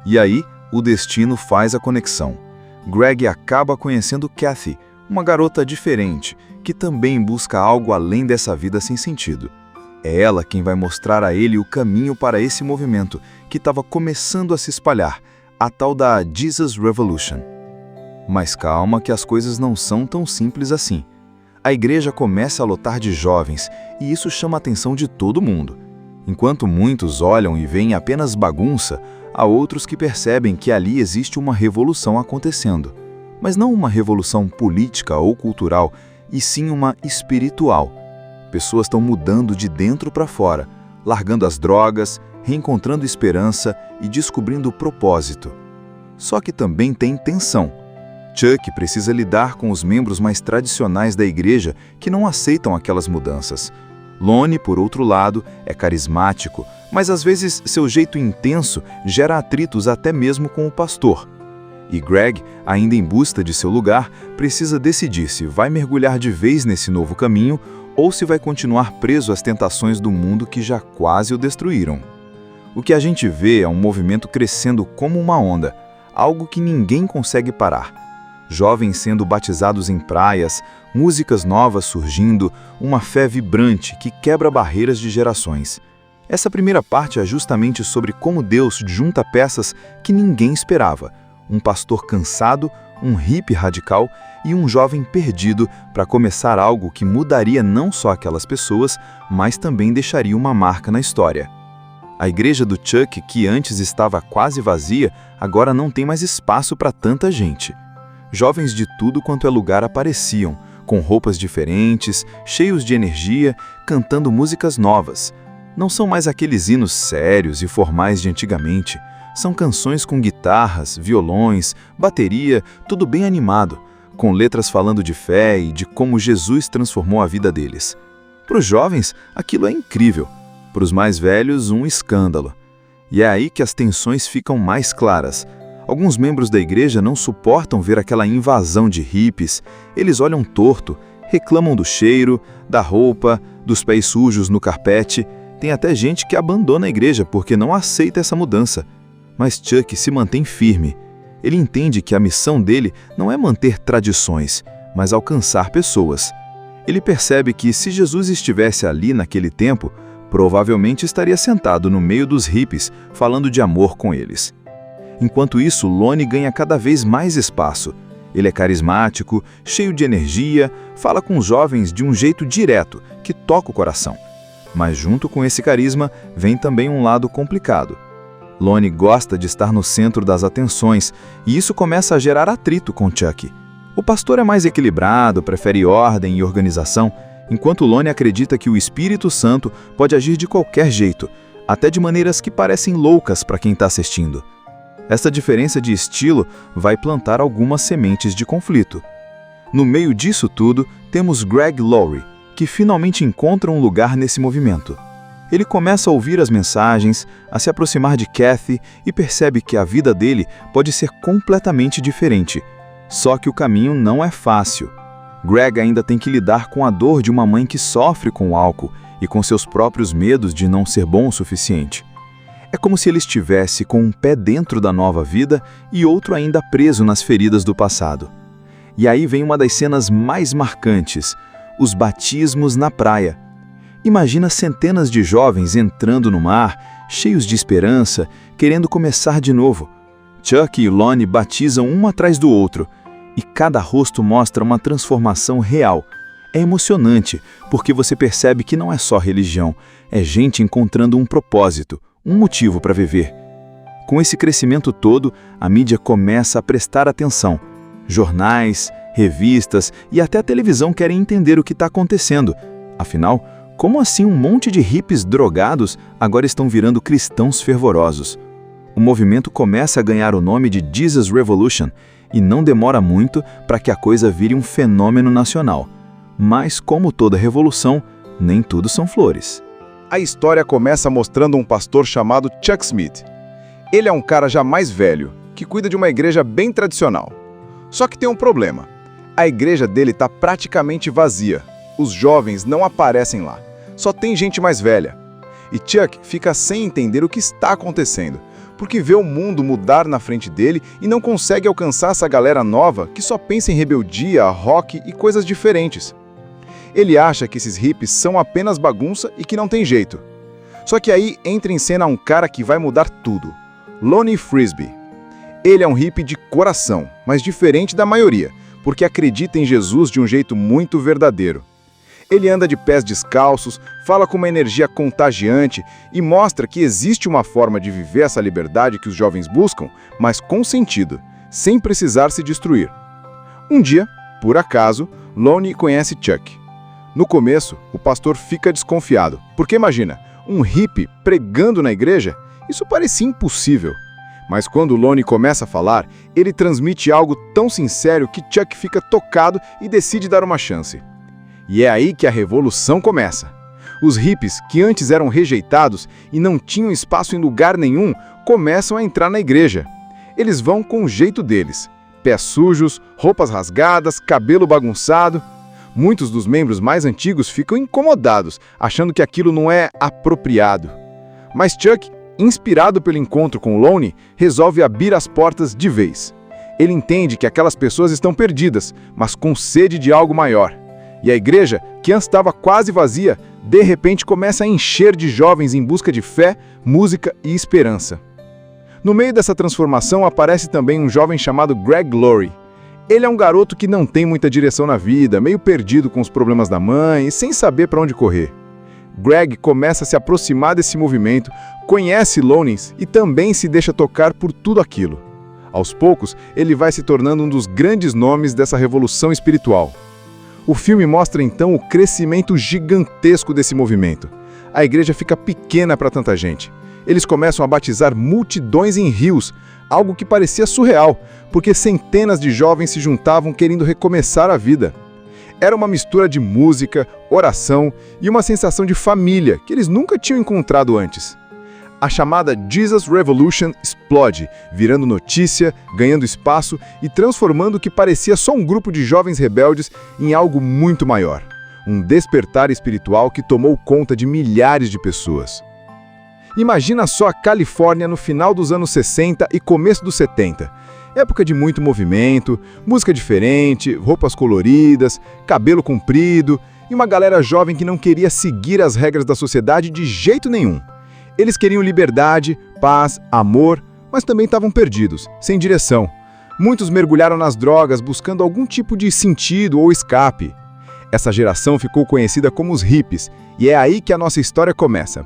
E aí, o destino faz a conexão. Greg acaba conhecendo Kathy, uma garota diferente, que também busca algo além dessa vida sem sentido. É ela quem vai mostrar a ele o caminho para esse movimento, que estava começando a se espalhar, a tal da Jesus Revolution. Mas calma que as coisas não são tão simples assim. A igreja começa a lotar de jovens, e isso chama a atenção de todo mundo. Enquanto muitos olham e veem apenas bagunça, há outros que percebem que ali existe uma revolução acontecendo. Mas não uma revolução política ou cultural, e sim uma espiritual. Pessoas estão mudando de dentro para fora, largando as drogas, reencontrando esperança e descobrindo o propósito. Só que também tem tensão. Chuck precisa lidar com os membros mais tradicionais da igreja que não aceitam aquelas mudanças. Lonnie, por outro lado, é carismático, mas às vezes seu jeito intenso gera atritos até mesmo com o pastor. E Greg, ainda em busca de seu lugar, precisa decidir se vai mergulhar de vez nesse novo caminho ou se vai continuar preso às tentações do mundo que já quase o destruíram. O que a gente vê é um movimento crescendo como uma onda, algo que ninguém consegue parar. Jovens sendo batizados em praias, músicas novas surgindo, uma fé vibrante que quebra barreiras de gerações. Essa primeira parte é justamente sobre como Deus junta peças que ninguém esperava. Um pastor cansado, um hippie radical e um jovem perdido para começar algo que mudaria não só aquelas pessoas, mas também deixaria uma marca na história. A igreja do Chuck, que antes estava quase vazia, agora não tem mais espaço para tanta gente. Jovens de tudo quanto é lugar apareciam, com roupas diferentes, cheios de energia, cantando músicas novas. Não são mais aqueles hinos sérios e formais de antigamente. São canções com guitarras, violões, bateria, tudo bem animado, com letras falando de fé e de como Jesus transformou a vida deles. Para os jovens, aquilo é incrível. Para os mais velhos, um escândalo. E é aí que as tensões ficam mais claras. Alguns membros da igreja não suportam ver aquela invasão de hippies. Eles olham torto, reclamam do cheiro, da roupa, dos pés sujos no carpete. Tem até gente que abandona a igreja porque não aceita essa mudança. Mas Chuck se mantém firme. Ele entende que a missão dele não é manter tradições, mas alcançar pessoas. Ele percebe que se Jesus estivesse ali naquele tempo, provavelmente estaria sentado no meio dos hippies, falando de amor com eles. Enquanto isso, Lonnie ganha cada vez mais espaço. Ele é carismático, cheio de energia, fala com os jovens de um jeito direto, que toca o coração. Mas junto com esse carisma, vem também um lado complicado. Lonnie gosta de estar no centro das atenções, e isso começa a gerar atrito com Chuck. O pastor é mais equilibrado, prefere ordem e organização, enquanto Lonnie acredita que o Espírito Santo pode agir de qualquer jeito, até de maneiras que parecem loucas para quem está assistindo. Essa diferença de estilo vai plantar algumas sementes de conflito. No meio disso tudo, temos Greg Laurie, que finalmente encontra um lugar nesse movimento. Ele começa a ouvir as mensagens, a se aproximar de Kathy e percebe que a vida dele pode ser completamente diferente. Só que o caminho não é fácil. Greg ainda tem que lidar com a dor de uma mãe que sofre com o álcool e com seus próprios medos de não ser bom o suficiente. É como se ele estivesse com um pé dentro da nova vida e outro ainda preso nas feridas do passado. E aí vem uma das cenas mais marcantes, os batismos na praia. Imagina centenas de jovens entrando no mar, cheios de esperança, querendo começar de novo. Chuck e Lonnie batizam um atrás do outro, e cada rosto mostra uma transformação real. É emocionante, porque você percebe que não é só religião, é gente encontrando um propósito, um motivo para viver. Com esse crescimento todo, a mídia começa a prestar atenção. Jornais, revistas e até a televisão querem entender o que está acontecendo. Afinal, como assim um monte de hippies drogados agora estão virando cristãos fervorosos? O movimento começa a ganhar o nome de Jesus Revolution e não demora muito para que a coisa vire um fenômeno nacional. Mas, como toda revolução, nem tudo são flores. A história começa mostrando um pastor chamado Chuck Smith. Ele é um cara já mais velho, que cuida de uma igreja bem tradicional. Só que tem um problema. A igreja dele está praticamente vazia. Os jovens não aparecem lá. Só tem gente mais velha. E Chuck fica sem entender o que está acontecendo, porque vê o mundo mudar na frente dele e não consegue alcançar essa galera nova que só pensa em rebeldia, rock e coisas diferentes. Ele acha que esses hippies são apenas bagunça e que não tem jeito. Só que aí entra em cena um cara que vai mudar tudo, Lonnie Frisbee. Ele é um hippie de coração, mas diferente da maioria, porque acredita em Jesus de um jeito muito verdadeiro. Ele anda de pés descalços, fala com uma energia contagiante e mostra que existe uma forma de viver essa liberdade que os jovens buscam, mas com sentido, sem precisar se destruir. Um dia, por acaso, Lonnie conhece Chuck. No começo, o pastor fica desconfiado, porque imagina, um hippie pregando na igreja? Isso parecia impossível. Mas quando Lonnie começa a falar, ele transmite algo tão sincero que Chuck fica tocado e decide dar uma chance. E é aí que a revolução começa. Os hippies, que antes eram rejeitados e não tinham espaço em lugar nenhum, começam a entrar na igreja. Eles vão com o jeito deles. Pés sujos, roupas rasgadas, cabelo bagunçado. Muitos dos membros mais antigos ficam incomodados, achando que aquilo não é apropriado. Mas Chuck, inspirado pelo encontro com Lonnie, resolve abrir as portas de vez. Ele entende que aquelas pessoas estão perdidas, mas com sede de algo maior. E a igreja, que antes estava quase vazia, de repente começa a encher de jovens em busca de fé, música e esperança. No meio dessa transformação aparece também um jovem chamado Greg Laurie. Ele é um garoto que não tem muita direção na vida, meio perdido com os problemas da mãe e sem saber para onde correr. Greg começa a se aproximar desse movimento, conhece Lonnie e também se deixa tocar por tudo aquilo. Aos poucos, ele vai se tornando um dos grandes nomes dessa revolução espiritual. O filme mostra então o crescimento gigantesco desse movimento. A igreja fica pequena para tanta gente. Eles começam a batizar multidões em rios, algo que parecia surreal, porque centenas de jovens se juntavam querendo recomeçar a vida. Era uma mistura de música, oração e uma sensação de família que eles nunca tinham encontrado antes. A chamada Jesus Revolution explode, virando notícia, ganhando espaço e transformando o que parecia só um grupo de jovens rebeldes em algo muito maior. Um despertar espiritual que tomou conta de milhares de pessoas. Imagina só a Califórnia no final dos anos 60 e começo dos 70. Época de muito movimento, música diferente, roupas coloridas, cabelo comprido e uma galera jovem que não queria seguir as regras da sociedade de jeito nenhum. Eles queriam liberdade, paz, amor, mas também estavam perdidos, sem direção. Muitos mergulharam nas drogas buscando algum tipo de sentido ou escape. Essa geração ficou conhecida como os hippies, e é aí que a nossa história começa.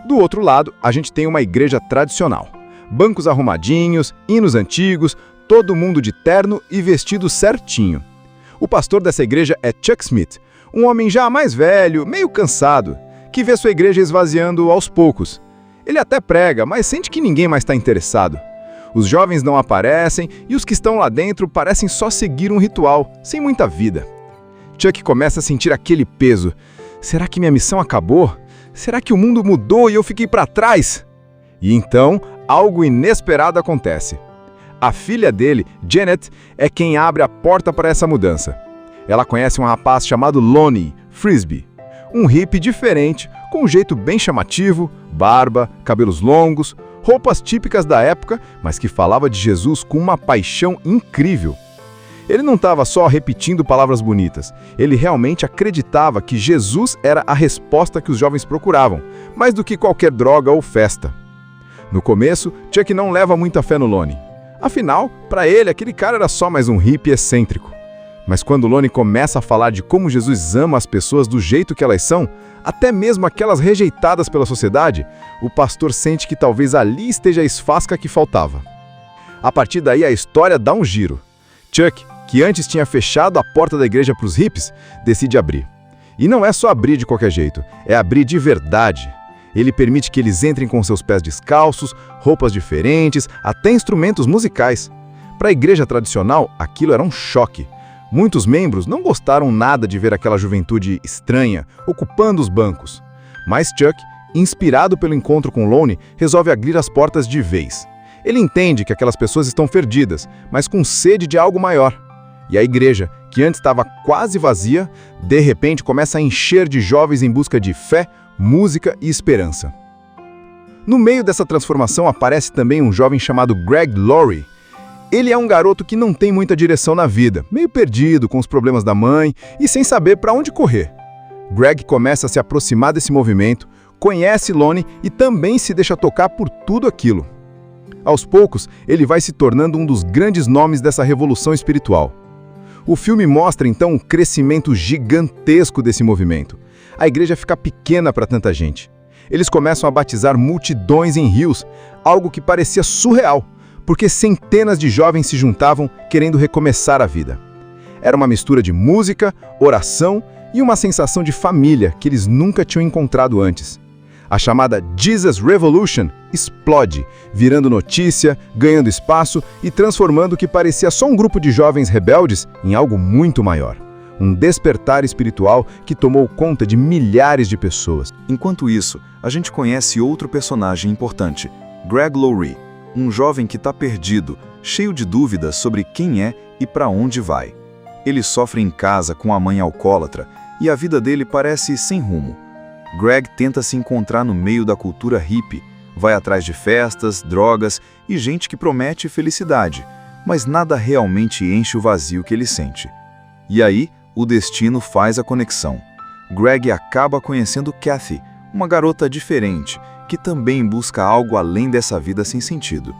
Do outro lado, a gente tem uma igreja tradicional. Bancos arrumadinhos, hinos antigos, todo mundo de terno e vestido certinho. O pastor dessa igreja é Chuck Smith, um homem já mais velho, meio cansado, que vê sua igreja esvaziando aos poucos. Ele até prega, mas sente que ninguém mais está interessado. Os jovens não aparecem e os que estão lá dentro parecem só seguir um ritual, sem muita vida. Chuck começa a sentir aquele peso. Será que minha missão acabou? Será que o mundo mudou e eu fiquei para trás? E então, algo inesperado acontece. A filha dele, Janet, é quem abre a porta para essa mudança. Ela conhece um rapaz chamado Lonnie Frisbee. Um hippie diferente, com um jeito bem chamativo, barba, cabelos longos, roupas típicas da época, mas que falava de Jesus com uma paixão incrível. Ele não estava só repetindo palavras bonitas, ele realmente acreditava que Jesus era a resposta que os jovens procuravam, mais do que qualquer droga ou festa. No começo, Chuck não leva muita fé no Lonnie. Afinal, para ele, aquele cara era só mais um hippie excêntrico. Mas quando Lonnie começa a falar de como Jesus ama as pessoas do jeito que elas são, até mesmo aquelas rejeitadas pela sociedade, o pastor sente que talvez ali esteja a esfasca que faltava. A partir daí, a história dá um giro. Chuck, que antes tinha fechado a porta da igreja para os hippies, decide abrir. E não é só abrir de qualquer jeito, é abrir de verdade. Ele permite que eles entrem com seus pés descalços, roupas diferentes, até instrumentos musicais. Para a igreja tradicional, aquilo era um choque. Muitos membros não gostaram nada de ver aquela juventude estranha, ocupando os bancos. Mas Chuck, inspirado pelo encontro com Lonnie, resolve abrir as portas de vez. Ele entende que aquelas pessoas estão perdidas, mas com sede de algo maior. E a igreja, que antes estava quase vazia, de repente começa a encher de jovens em busca de fé, música e esperança. No meio dessa transformação aparece também um jovem chamado Greg Laurie. Ele é um garoto que não tem muita direção na vida, meio perdido com os problemas da mãe e sem saber para onde correr. Greg começa a se aproximar desse movimento, conhece Lonnie e também se deixa tocar por tudo aquilo. Aos poucos, ele vai se tornando um dos grandes nomes dessa revolução espiritual. O filme mostra então um crescimento gigantesco desse movimento. A igreja fica pequena para tanta gente. Eles começam a batizar multidões em rios, algo que parecia surreal, porque centenas de jovens se juntavam querendo recomeçar a vida. Era uma mistura de música, oração e uma sensação de família que eles nunca tinham encontrado antes. A chamada Jesus Revolution explode, virando notícia, ganhando espaço e transformando o que parecia só um grupo de jovens rebeldes em algo muito maior. Um despertar espiritual que tomou conta de milhares de pessoas. Enquanto isso, a gente conhece outro personagem importante, Greg Laurie, um jovem que está perdido, cheio de dúvidas sobre quem é e para onde vai. Ele sofre em casa com a mãe alcoólatra e a vida dele parece sem rumo. Greg tenta se encontrar no meio da cultura hippie, vai atrás de festas, drogas e gente que promete felicidade, mas nada realmente enche o vazio que ele sente. E aí, o destino faz a conexão. Greg acaba conhecendo Kathy, uma garota diferente, que também busca algo além dessa vida sem sentido.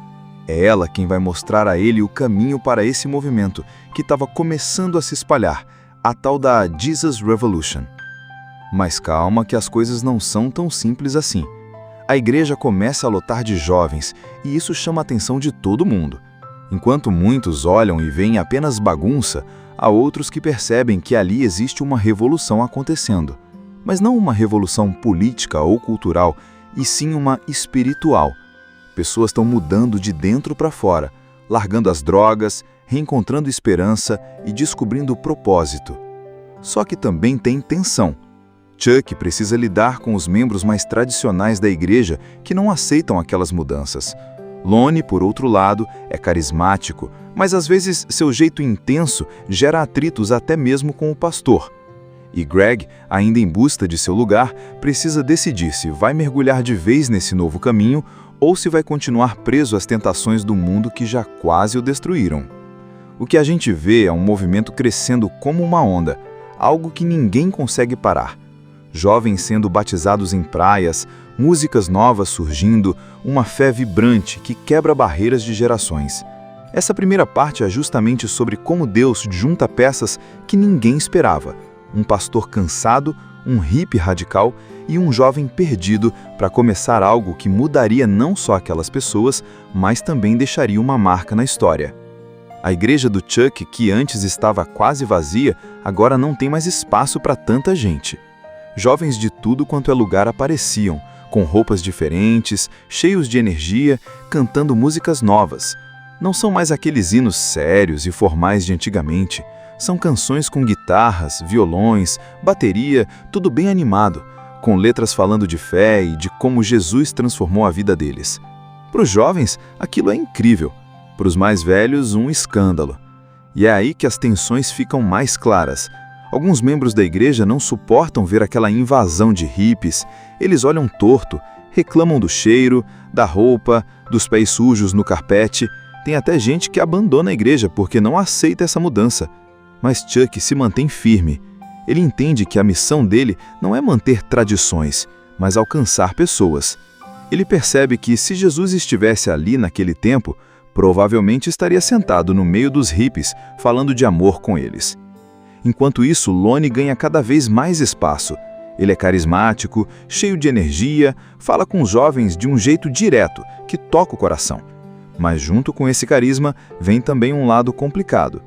É ela quem vai mostrar a ele o caminho para esse movimento que estava começando a se espalhar, a tal da Jesus Revolution. Mas calma que as coisas não são tão simples assim. A igreja começa a lotar de jovens e isso chama a atenção de todo mundo. Enquanto muitos olham e veem apenas bagunça, há outros que percebem que ali existe uma revolução acontecendo. Mas não uma revolução política ou cultural, e sim uma espiritual. Pessoas estão mudando de dentro para fora, largando as drogas, reencontrando esperança e descobrindo o propósito. Só que também tem tensão. Chuck precisa lidar com os membros mais tradicionais da igreja que não aceitam aquelas mudanças. Lonnie, por outro lado, é carismático, mas às vezes seu jeito intenso gera atritos até mesmo com o pastor. E Greg, ainda em busca de seu lugar, precisa decidir se vai mergulhar de vez nesse novo caminho ou se vai continuar preso às tentações do mundo que já quase o destruíram. O que a gente vê é um movimento crescendo como uma onda, algo que ninguém consegue parar. Jovens sendo batizados em praias, músicas novas surgindo, uma fé vibrante que quebra barreiras de gerações. Essa primeira parte é justamente sobre como Deus junta peças que ninguém esperava. Um pastor cansado, um hippie radical e um jovem perdido para começar algo que mudaria não só aquelas pessoas, mas também deixaria uma marca na história. A igreja do Chuck, que antes estava quase vazia, agora não tem mais espaço para tanta gente. Jovens de tudo quanto é lugar apareciam, com roupas diferentes, cheios de energia, cantando músicas novas. Não são mais aqueles hinos sérios e formais de antigamente. São canções com guitarras, violões, bateria, tudo bem animado, com letras falando de fé e de como Jesus transformou a vida deles. Para os jovens, aquilo é incrível. Para os mais velhos, um escândalo. E é aí que as tensões ficam mais claras. Alguns membros da igreja não suportam ver aquela invasão de hippies. Eles olham torto, reclamam do cheiro, da roupa, dos pés sujos no carpete. Tem até gente que abandona a igreja porque não aceita essa mudança. Mas Chuck se mantém firme. Ele entende que a missão dele não é manter tradições, mas alcançar pessoas. Ele percebe que se Jesus estivesse ali naquele tempo, provavelmente estaria sentado no meio dos hippies, falando de amor com eles. Enquanto isso, Lonnie ganha cada vez mais espaço. Ele é carismático, cheio de energia, fala com os jovens de um jeito direto, que toca o coração. Mas junto com esse carisma, vem também um lado complicado.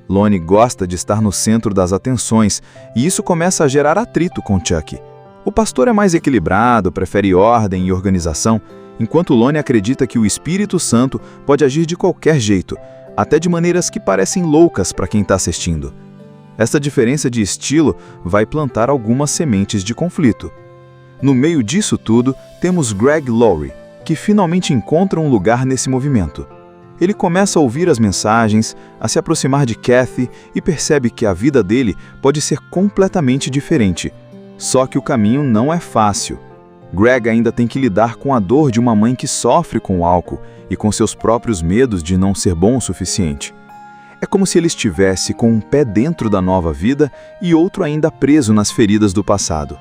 Lonnie gosta de estar no centro das atenções, e isso começa a gerar atrito com Chuck. O pastor é mais equilibrado, prefere ordem e organização, enquanto Lonnie acredita que o Espírito Santo pode agir de qualquer jeito, até de maneiras que parecem loucas para quem está assistindo. Essa diferença de estilo vai plantar algumas sementes de conflito. No meio disso tudo, temos Greg Laurie, que finalmente encontra um lugar nesse movimento. Ele começa a ouvir as mensagens, a se aproximar de Kathy e percebe que a vida dele pode ser completamente diferente. Só que o caminho não é fácil. Greg ainda tem que lidar com a dor de uma mãe que sofre com o álcool e com seus próprios medos de não ser bom o suficiente. É como se ele estivesse com um pé dentro da nova vida e outro ainda preso nas feridas do passado.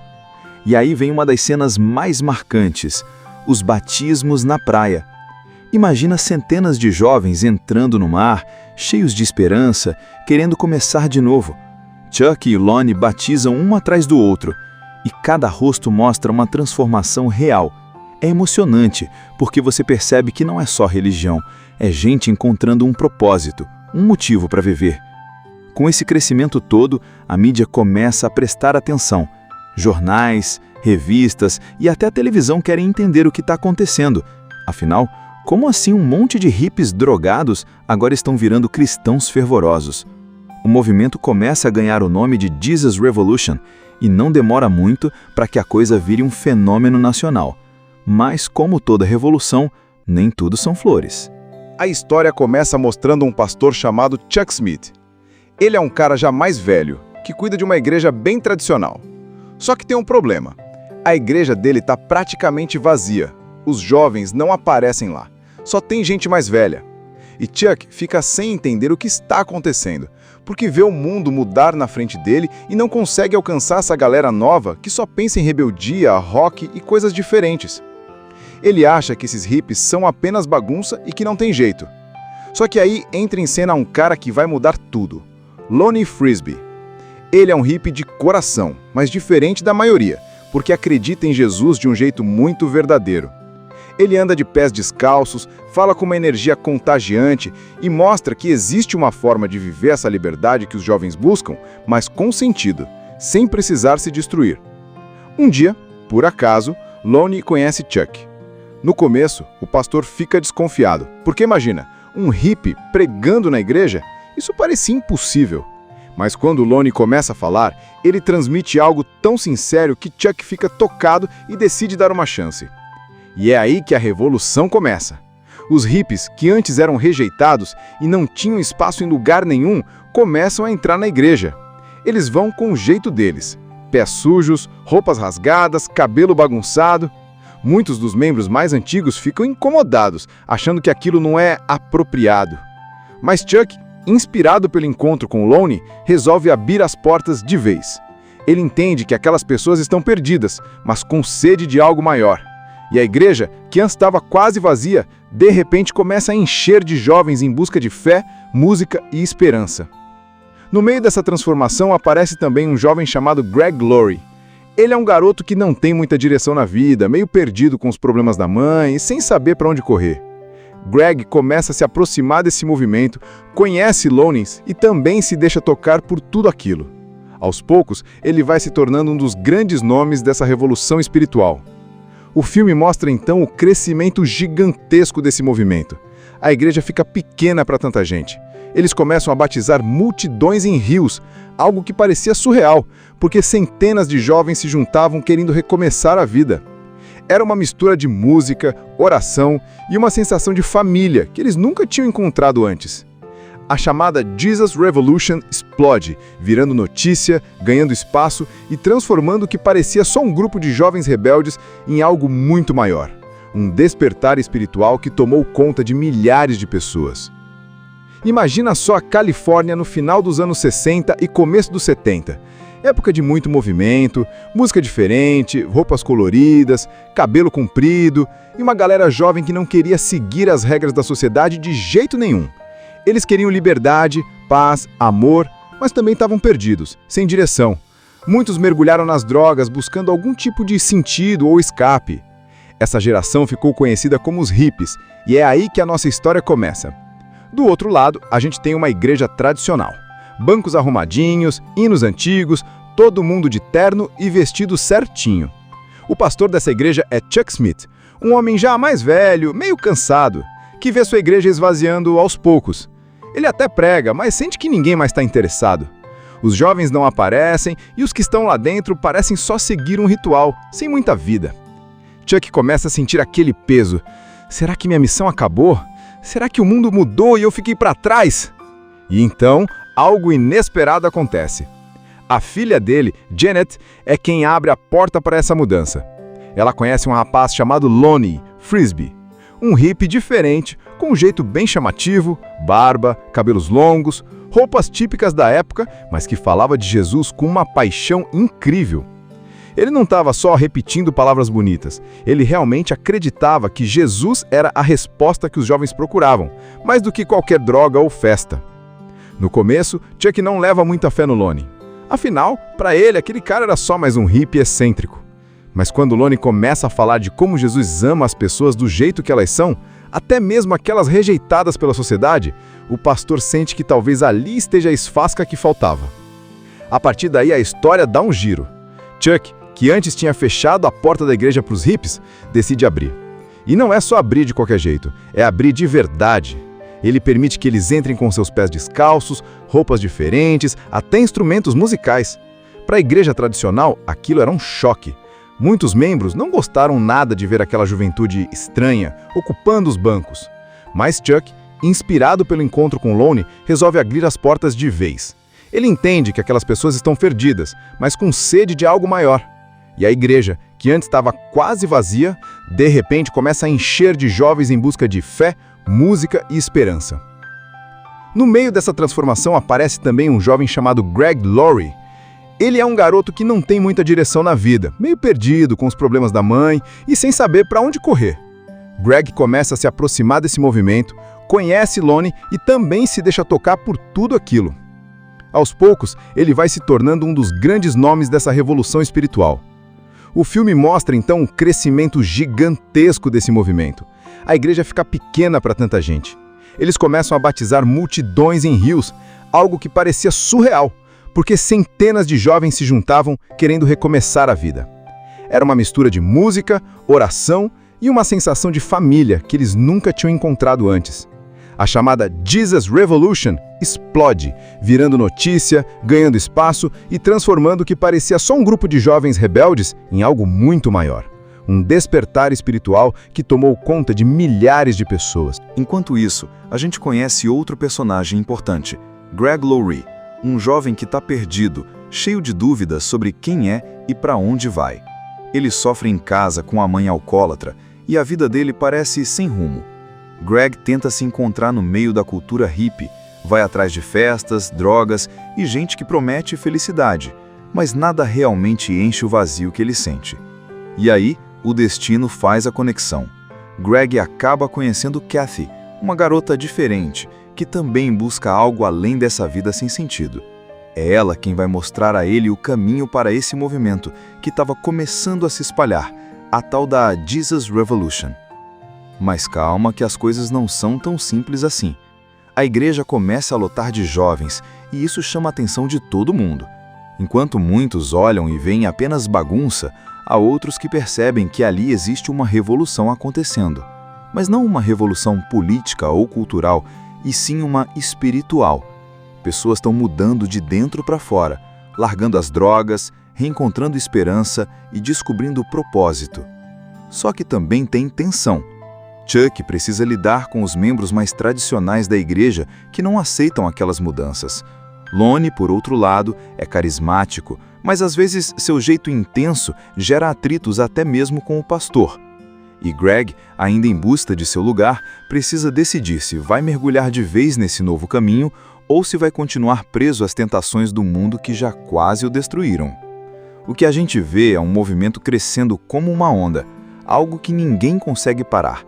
E aí vem uma das cenas mais marcantes, os batismos na praia. Imagina centenas de jovens entrando no mar, cheios de esperança, querendo começar de novo. Chuck e Lonnie batizam um atrás do outro, e cada rosto mostra uma transformação real. É emocionante, porque você percebe que não é só religião, é gente encontrando um propósito, um motivo para viver. Com esse crescimento todo, a mídia começa a prestar atenção. Jornais, revistas e até a televisão querem entender o que está acontecendo. Afinal, como assim um monte de hippies drogados agora estão virando cristãos fervorosos? O movimento começa a ganhar o nome de Jesus Revolution e não demora muito para que a coisa vire um fenômeno nacional. Mas, como toda revolução, nem tudo são flores. A história começa mostrando um pastor chamado Chuck Smith. Ele é um cara já mais velho, que cuida de uma igreja bem tradicional. Só que tem um problema. A igreja dele está praticamente vazia. Os jovens não aparecem lá. Só tem gente mais velha. E Chuck fica sem entender o que está acontecendo, porque vê o mundo mudar na frente dele e não consegue alcançar essa galera nova que só pensa em rebeldia, rock e coisas diferentes. Ele acha que esses hippies são apenas bagunça e que não tem jeito. Só que aí entra em cena um cara que vai mudar tudo. Lonnie Frisbee. Ele é um hippie de coração, mas diferente da maioria, porque acredita em Jesus de um jeito muito verdadeiro. Ele anda de pés descalços, fala com uma energia contagiante e mostra que existe uma forma de viver essa liberdade que os jovens buscam, mas com sentido, sem precisar se destruir. Um dia, por acaso, Lonnie conhece Chuck. No começo, o pastor fica desconfiado, porque imagina, um hippie pregando na igreja? Isso parecia impossível. Mas quando Lonnie começa a falar, ele transmite algo tão sincero que Chuck fica tocado e decide dar uma chance. E é aí que a revolução começa. Os hippies, que antes eram rejeitados e não tinham espaço em lugar nenhum, começam a entrar na igreja. Eles vão com o jeito deles. Pés sujos, roupas rasgadas, cabelo bagunçado. Muitos dos membros mais antigos ficam incomodados, achando que aquilo não é apropriado. Mas Chuck, inspirado pelo encontro com Lonnie, resolve abrir as portas de vez. Ele entende que aquelas pessoas estão perdidas, mas com sede de algo maior. E a igreja, que antes estava quase vazia, de repente começa a encher de jovens em busca de fé, música e esperança. No meio dessa transformação aparece também um jovem chamado Greg Laurie. Ele é um garoto que não tem muita direção na vida, meio perdido com os problemas da mãe e sem saber para onde correr. Greg começa a se aproximar desse movimento, conhece Lonnie e também se deixa tocar por tudo aquilo. Aos poucos, ele vai se tornando um dos grandes nomes dessa revolução espiritual. O filme mostra então o crescimento gigantesco desse movimento. A igreja fica pequena para tanta gente. Eles começam a batizar multidões em rios, algo que parecia surreal, porque centenas de jovens se juntavam querendo recomeçar a vida. Era uma mistura de música, oração e uma sensação de família que eles nunca tinham encontrado antes. A chamada Jesus Revolution explode, virando notícia, ganhando espaço e transformando o que parecia só um grupo de jovens rebeldes em algo muito maior. Um despertar espiritual que tomou conta de milhares de pessoas. Imagina só a Califórnia no final dos anos 60 e começo dos 70. Época de muito movimento, música diferente, roupas coloridas, cabelo comprido e uma galera jovem que não queria seguir as regras da sociedade de jeito nenhum. Eles queriam liberdade, paz, amor, mas também estavam perdidos, sem direção. Muitos mergulharam nas drogas buscando algum tipo de sentido ou escape. Essa geração ficou conhecida como os hippies, e é aí que a nossa história começa. Do outro lado, a gente tem uma igreja tradicional. Bancos arrumadinhos, hinos antigos, todo mundo de terno e vestido certinho. O pastor dessa igreja é Chuck Smith, um homem já mais velho, meio cansado, que vê sua igreja esvaziando aos poucos. Ele até prega, mas sente que ninguém mais está interessado. Os jovens não aparecem e os que estão lá dentro parecem só seguir um ritual, sem muita vida. Chuck começa a sentir aquele peso. Será que minha missão acabou? Será que o mundo mudou e eu fiquei para trás? E então, algo inesperado acontece. A filha dele, Janet, é quem abre a porta para essa mudança. Ela conhece um rapaz chamado Lonnie Frisbee, um hippie diferente, com um jeito bem chamativo, barba, cabelos longos, roupas típicas da época, mas que falava de Jesus com uma paixão incrível. Ele não estava só repetindo palavras bonitas, ele realmente acreditava que Jesus era a resposta que os jovens procuravam, mais do que qualquer droga ou festa. No começo, Chuck não leva muita fé no Lonnie. Afinal, para ele, aquele cara era só mais um hippie excêntrico. Mas quando Lonnie começa a falar de como Jesus ama as pessoas do jeito que elas são, até mesmo aquelas rejeitadas pela sociedade, o pastor sente que talvez ali esteja a esfasca que faltava. A partir daí, a história dá um giro. Chuck, que antes tinha fechado a porta da igreja para os hippies, decide abrir. E não é só abrir de qualquer jeito, é abrir de verdade. Ele permite que eles entrem com seus pés descalços, roupas diferentes, até instrumentos musicais. Para a igreja tradicional, aquilo era um choque. Muitos membros não gostaram nada de ver aquela juventude estranha ocupando os bancos. Mas Chuck, inspirado pelo encontro com Lonnie, resolve abrir as portas de vez. Ele entende que aquelas pessoas estão perdidas, mas com sede de algo maior. E a igreja, que antes estava quase vazia, de repente começa a encher de jovens em busca de fé, música e esperança. No meio dessa transformação aparece também um jovem chamado Greg Laurie. Ele é um garoto que não tem muita direção na vida, meio perdido com os problemas da mãe e sem saber para onde correr. Greg começa a se aproximar desse movimento, conhece Lonnie e também se deixa tocar por tudo aquilo. Aos poucos, ele vai se tornando um dos grandes nomes dessa revolução espiritual. O filme mostra então um crescimento gigantesco desse movimento. A igreja fica pequena para tanta gente. Eles começam a batizar multidões em rios, algo que parecia surreal, porque centenas de jovens se juntavam querendo recomeçar a vida. Era uma mistura de música, oração e uma sensação de família que eles nunca tinham encontrado antes. A chamada Jesus Revolution explode, virando notícia, ganhando espaço e transformando o que parecia só um grupo de jovens rebeldes em algo muito maior. Um despertar espiritual que tomou conta de milhares de pessoas. Enquanto isso, a gente conhece outro personagem importante, Greg Laurie, um jovem que está perdido, cheio de dúvidas sobre quem é e para onde vai. Ele sofre em casa com a mãe alcoólatra e a vida dele parece sem rumo. Greg tenta se encontrar no meio da cultura hippie, vai atrás de festas, drogas e gente que promete felicidade, mas nada realmente enche o vazio que ele sente. E aí, o destino faz a conexão. Greg acaba conhecendo Kathy, uma garota diferente, que também busca algo além dessa vida sem sentido. É ela quem vai mostrar a ele o caminho para esse movimento que estava começando a se espalhar, a tal da Jesus Revolution. Mas calma que as coisas não são tão simples assim. A igreja começa a lotar de jovens e isso chama a atenção de todo mundo. Enquanto muitos olham e veem apenas bagunça, há outros que percebem que ali existe uma revolução acontecendo. Mas não uma revolução política ou cultural, e sim uma espiritual. Pessoas estão mudando de dentro para fora, largando as drogas, reencontrando esperança e descobrindo o propósito. Só que também tem tensão. Chuck precisa lidar com os membros mais tradicionais da igreja que não aceitam aquelas mudanças. Lonnie, por outro lado, é carismático, mas às vezes seu jeito intenso gera atritos até mesmo com o pastor. E Greg, ainda em busca de seu lugar, precisa decidir se vai mergulhar de vez nesse novo caminho ou se vai continuar preso às tentações do mundo que já quase o destruíram. O que a gente vê é um movimento crescendo como uma onda, algo que ninguém consegue parar.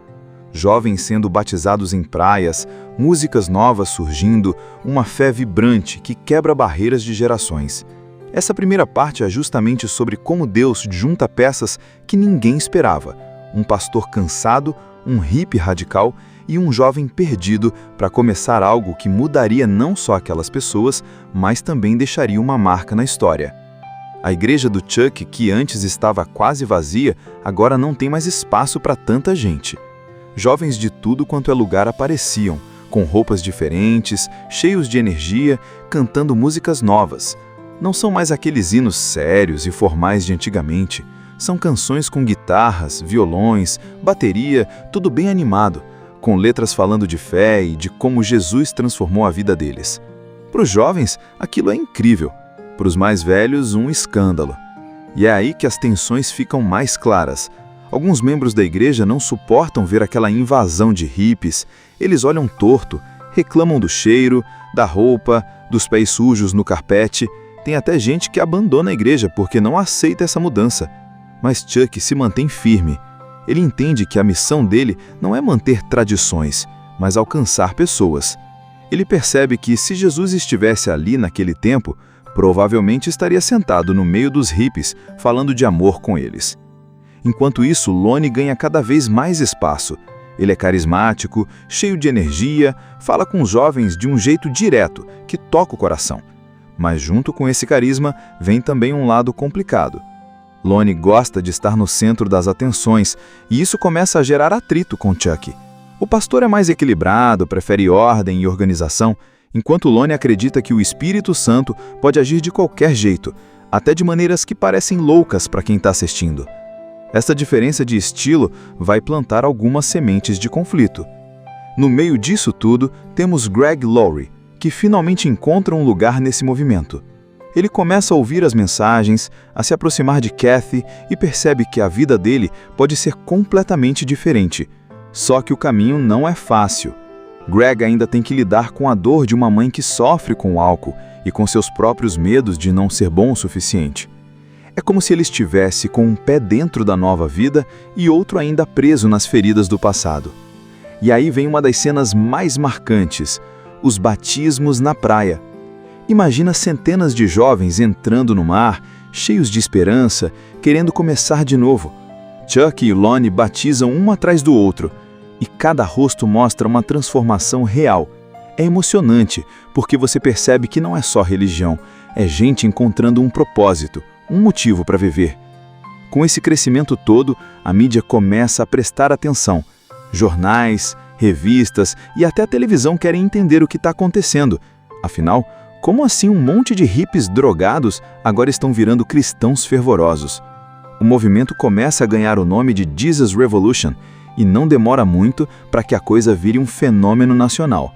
Jovens sendo batizados em praias, músicas novas surgindo, uma fé vibrante que quebra barreiras de gerações. Essa primeira parte é justamente sobre como Deus junta peças que ninguém esperava. Um pastor cansado, um hippie radical e um jovem perdido para começar algo que mudaria não só aquelas pessoas, mas também deixaria uma marca na história. A igreja do Chuck, que antes estava quase vazia, agora não tem mais espaço para tanta gente. Jovens de tudo quanto é lugar apareciam, com roupas diferentes, cheios de energia, cantando músicas novas. Não são mais aqueles hinos sérios e formais de antigamente. São canções com guitarras, violões, bateria, tudo bem animado, com letras falando de fé e de como Jesus transformou a vida deles. Para os jovens, aquilo é incrível. Para os mais velhos, um escândalo. E é aí que as tensões ficam mais claras. Alguns membros da igreja não suportam ver aquela invasão de hippies. Eles olham torto, reclamam do cheiro, da roupa, dos pés sujos no carpete. Tem até gente que abandona a igreja porque não aceita essa mudança. Mas Chuck se mantém firme. Ele entende que a missão dele não é manter tradições, mas alcançar pessoas. Ele percebe que se Jesus estivesse ali naquele tempo, provavelmente estaria sentado no meio dos hippies, falando de amor com eles. Enquanto isso, Lonnie ganha cada vez mais espaço. Ele é carismático, cheio de energia, fala com os jovens de um jeito direto, que toca o coração. Mas junto com esse carisma, vem também um lado complicado. Lonnie gosta de estar no centro das atenções, e isso começa a gerar atrito com Chuck. O pastor é mais equilibrado, prefere ordem e organização, enquanto Lonnie acredita que o Espírito Santo pode agir de qualquer jeito, até de maneiras que parecem loucas para quem está assistindo. Essa diferença de estilo vai plantar algumas sementes de conflito. No meio disso tudo, temos Greg Laurie, que finalmente encontra um lugar nesse movimento. Ele começa a ouvir as mensagens, a se aproximar de Kathy e percebe que a vida dele pode ser completamente diferente. Só que o caminho não é fácil. Greg ainda tem que lidar com a dor de uma mãe que sofre com o álcool e com seus próprios medos de não ser bom o suficiente. É como se ele estivesse com um pé dentro da nova vida e outro ainda preso nas feridas do passado. E aí vem uma das cenas mais marcantes, os batismos na praia. Imagina centenas de jovens entrando no mar, cheios de esperança, querendo começar de novo. Chuck e Lonnie batizam um atrás do outro, e cada rosto mostra uma transformação real. É emocionante, porque você percebe que não é só religião, é gente encontrando um propósito, um motivo para viver. Com esse crescimento todo, a mídia começa a prestar atenção. Jornais, revistas e até a televisão querem entender o que está acontecendo. Afinal, como assim um monte de hippies drogados agora estão virando cristãos fervorosos? O movimento começa a ganhar o nome de Jesus Revolution e não demora muito para que a coisa vire um fenômeno nacional.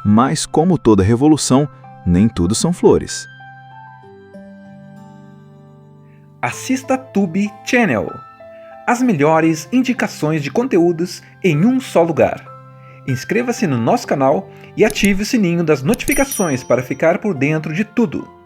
Mas, como toda revolução, nem tudo são flores. Assista Tube Channel. As melhores indicações de conteúdos em um só lugar. Inscreva-se no nosso canal e ative o sininho das notificações para ficar por dentro de tudo.